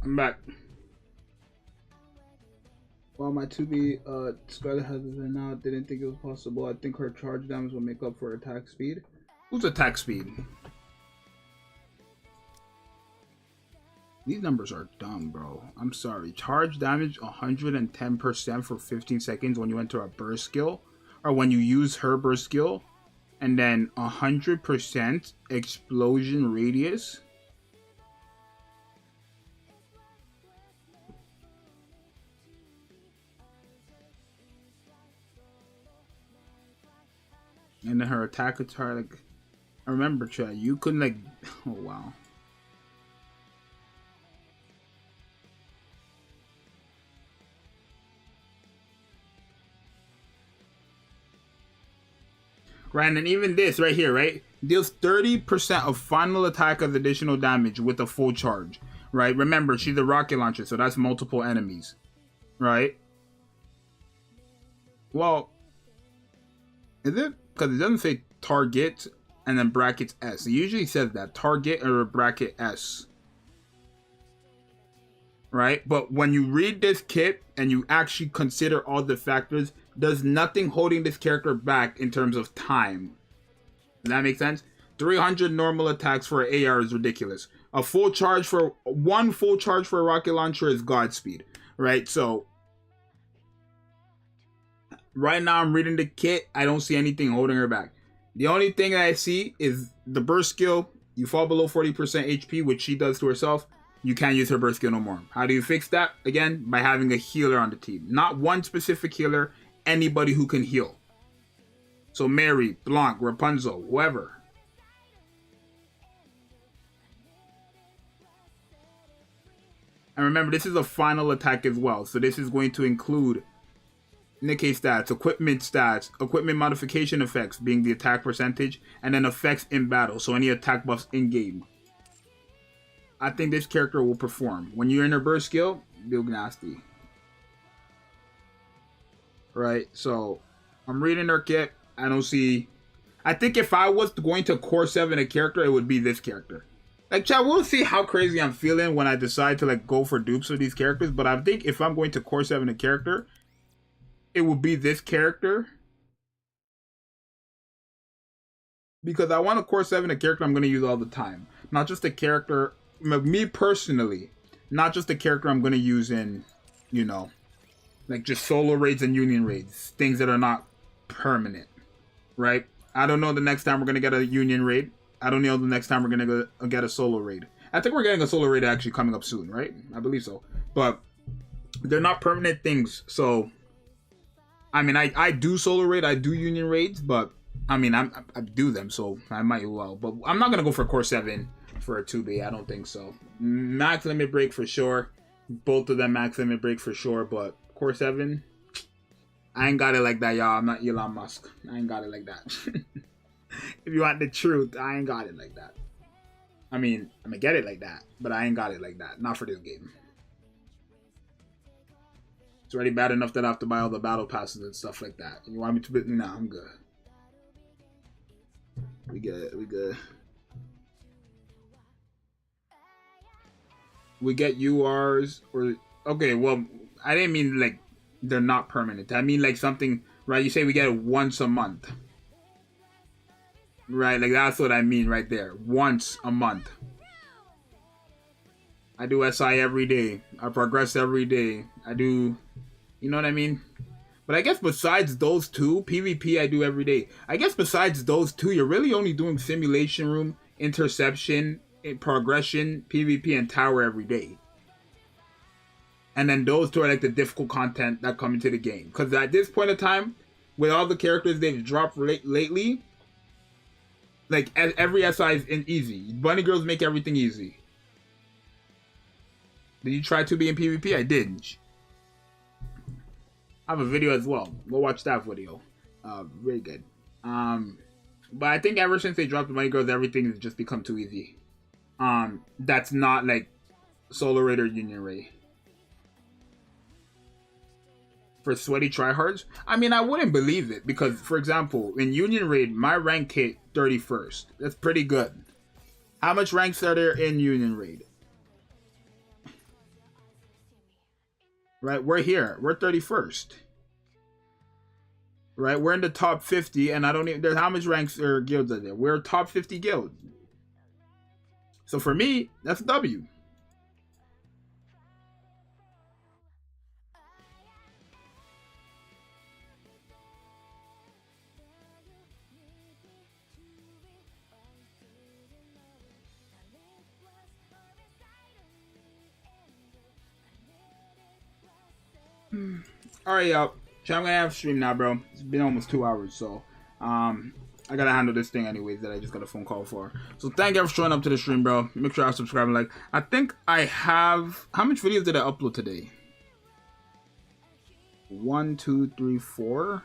I'm back. While my 2B Scarlet has been out, didn't think it was possible. I think her charge damage will make up for attack speed. Who's attack speed? These numbers are dumb, bro. I'm sorry. Charge damage 110% for 15 seconds when you enter a burst skill, or when you use her burst skill, and then 100% explosion radius. And then her attack guitar, like, I remember, chat, you couldn't, like, oh wow. Right, and even this right here, right, deals 30% of final attack as additional damage with a full charge, right? Remember, she's a rocket launcher, so that's multiple enemies, right? Well, is it? Because it doesn't say target and then brackets S. It usually says that, target or bracket S, right? But when you read this kit and you actually consider all the factors, there's nothing holding this character back in terms of time. Does that make sense? 300 normal attacks for an AR is ridiculous. One full charge for a rocket launcher is Godspeed, right? So right now I'm reading the kit. I don't see anything holding her back. The only thing that I see is the burst skill. You fall below 40% HP, which she does to herself. You can't use her burst skill no more. How do you fix that? Again, by having a healer on the team. Not one specific healer. Anybody who can heal. So Mary, Blanc, Rapunzel, whoever. And remember, this is a final attack as well. So this is going to include Nikke stats, equipment modification effects being the attack percentage, and then effects in battle. So any attack buffs in game. I think this character will perform. When you're in her burst skill, you'll be nasty. Right, so I'm reading her kit. I don't see. I think if I was going to core 7 a character, it would be this character. Like, chat, we'll see how crazy I'm feeling when I decide to like go for dupes of these characters. But I think if I'm going to core 7 a character, it would be this character. Because I want to core 7 a character I'm going to use all the time. Not just a character, me personally, not just a character I'm going to use in, you know, like just solo raids and union raids. Things that are not permanent, right? I don't know the next time we're going to get a union raid. I don't know the next time we're going to get a solo raid. I think we're getting a solo raid actually coming up soon, right? I believe so. But they're not permanent things. So, I mean, I do solo raid. I do union raids. But, I mean, I do them. So, I might well. But I'm not going to go for core 7 for a 2B. I don't think so. Max limit break for sure. Both of them max limit break for sure. But core 7, I ain't got it like that, y'all. I'm not Elon Musk. I ain't got it like that. If you want the truth, I ain't got it like that. I mean, I'm gonna get it like that, but I ain't got it like that. Not for this game. It's already bad enough that I have to buy all the battle passes and stuff like that. You want me to be? Nah, I'm good. We good. We good. We get URs or okay. Well, I didn't mean like they're not permanent. I mean like something, right? You say we get it once a month. Right, like that's what I mean right there. Once a month. I do SI every day. I progress every day. I do, you know what I mean? But I guess besides those two, PvP I do every day. I guess besides those two, you're really only doing simulation room, interception, progression, PvP, and tower every day. And then those two are like the difficult content that come into the game. Because at this point in time, with all the characters they've dropped lately, like every SI is easy. Bunny girls make everything easy. Did you try to be in PvP? I did. I have a video as well. Go watch that video. Very good. But I think ever since they dropped the Bunny girls, everything has just become too easy. That's not like solo raid or union raid. For sweaty tryhards, I mean, I wouldn't believe it because, for example, in Union Raid, my rank hit 31st. That's pretty good. How much ranks are there in Union Raid? Right, we're here. We're 31st. Right, we're in the top 50, and I don't even. There's how much ranks or guilds are there? We're top 50 guild. So for me, that's a W. Alright, y'all. So I'm gonna have stream now, bro. It's been almost 2 hours, so I gotta handle this thing anyways that I just got a phone call for. So thank you for showing up to the stream, bro. Make sure I subscribe and like. I think I have, how much videos did I upload today? 1, 2, 3, 4.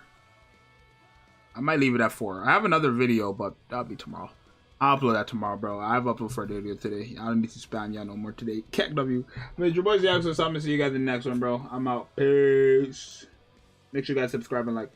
I might leave it at 4. I have another video, but that'll be tomorrow. I'll upload that tomorrow, bro. I have uploaded for a video today. I don't need to spam y'all no more today. Keck W. But your boy's Zxous, so I'm gonna see you guys in the next one, bro. I'm out. Peace. Make sure you guys subscribe and like.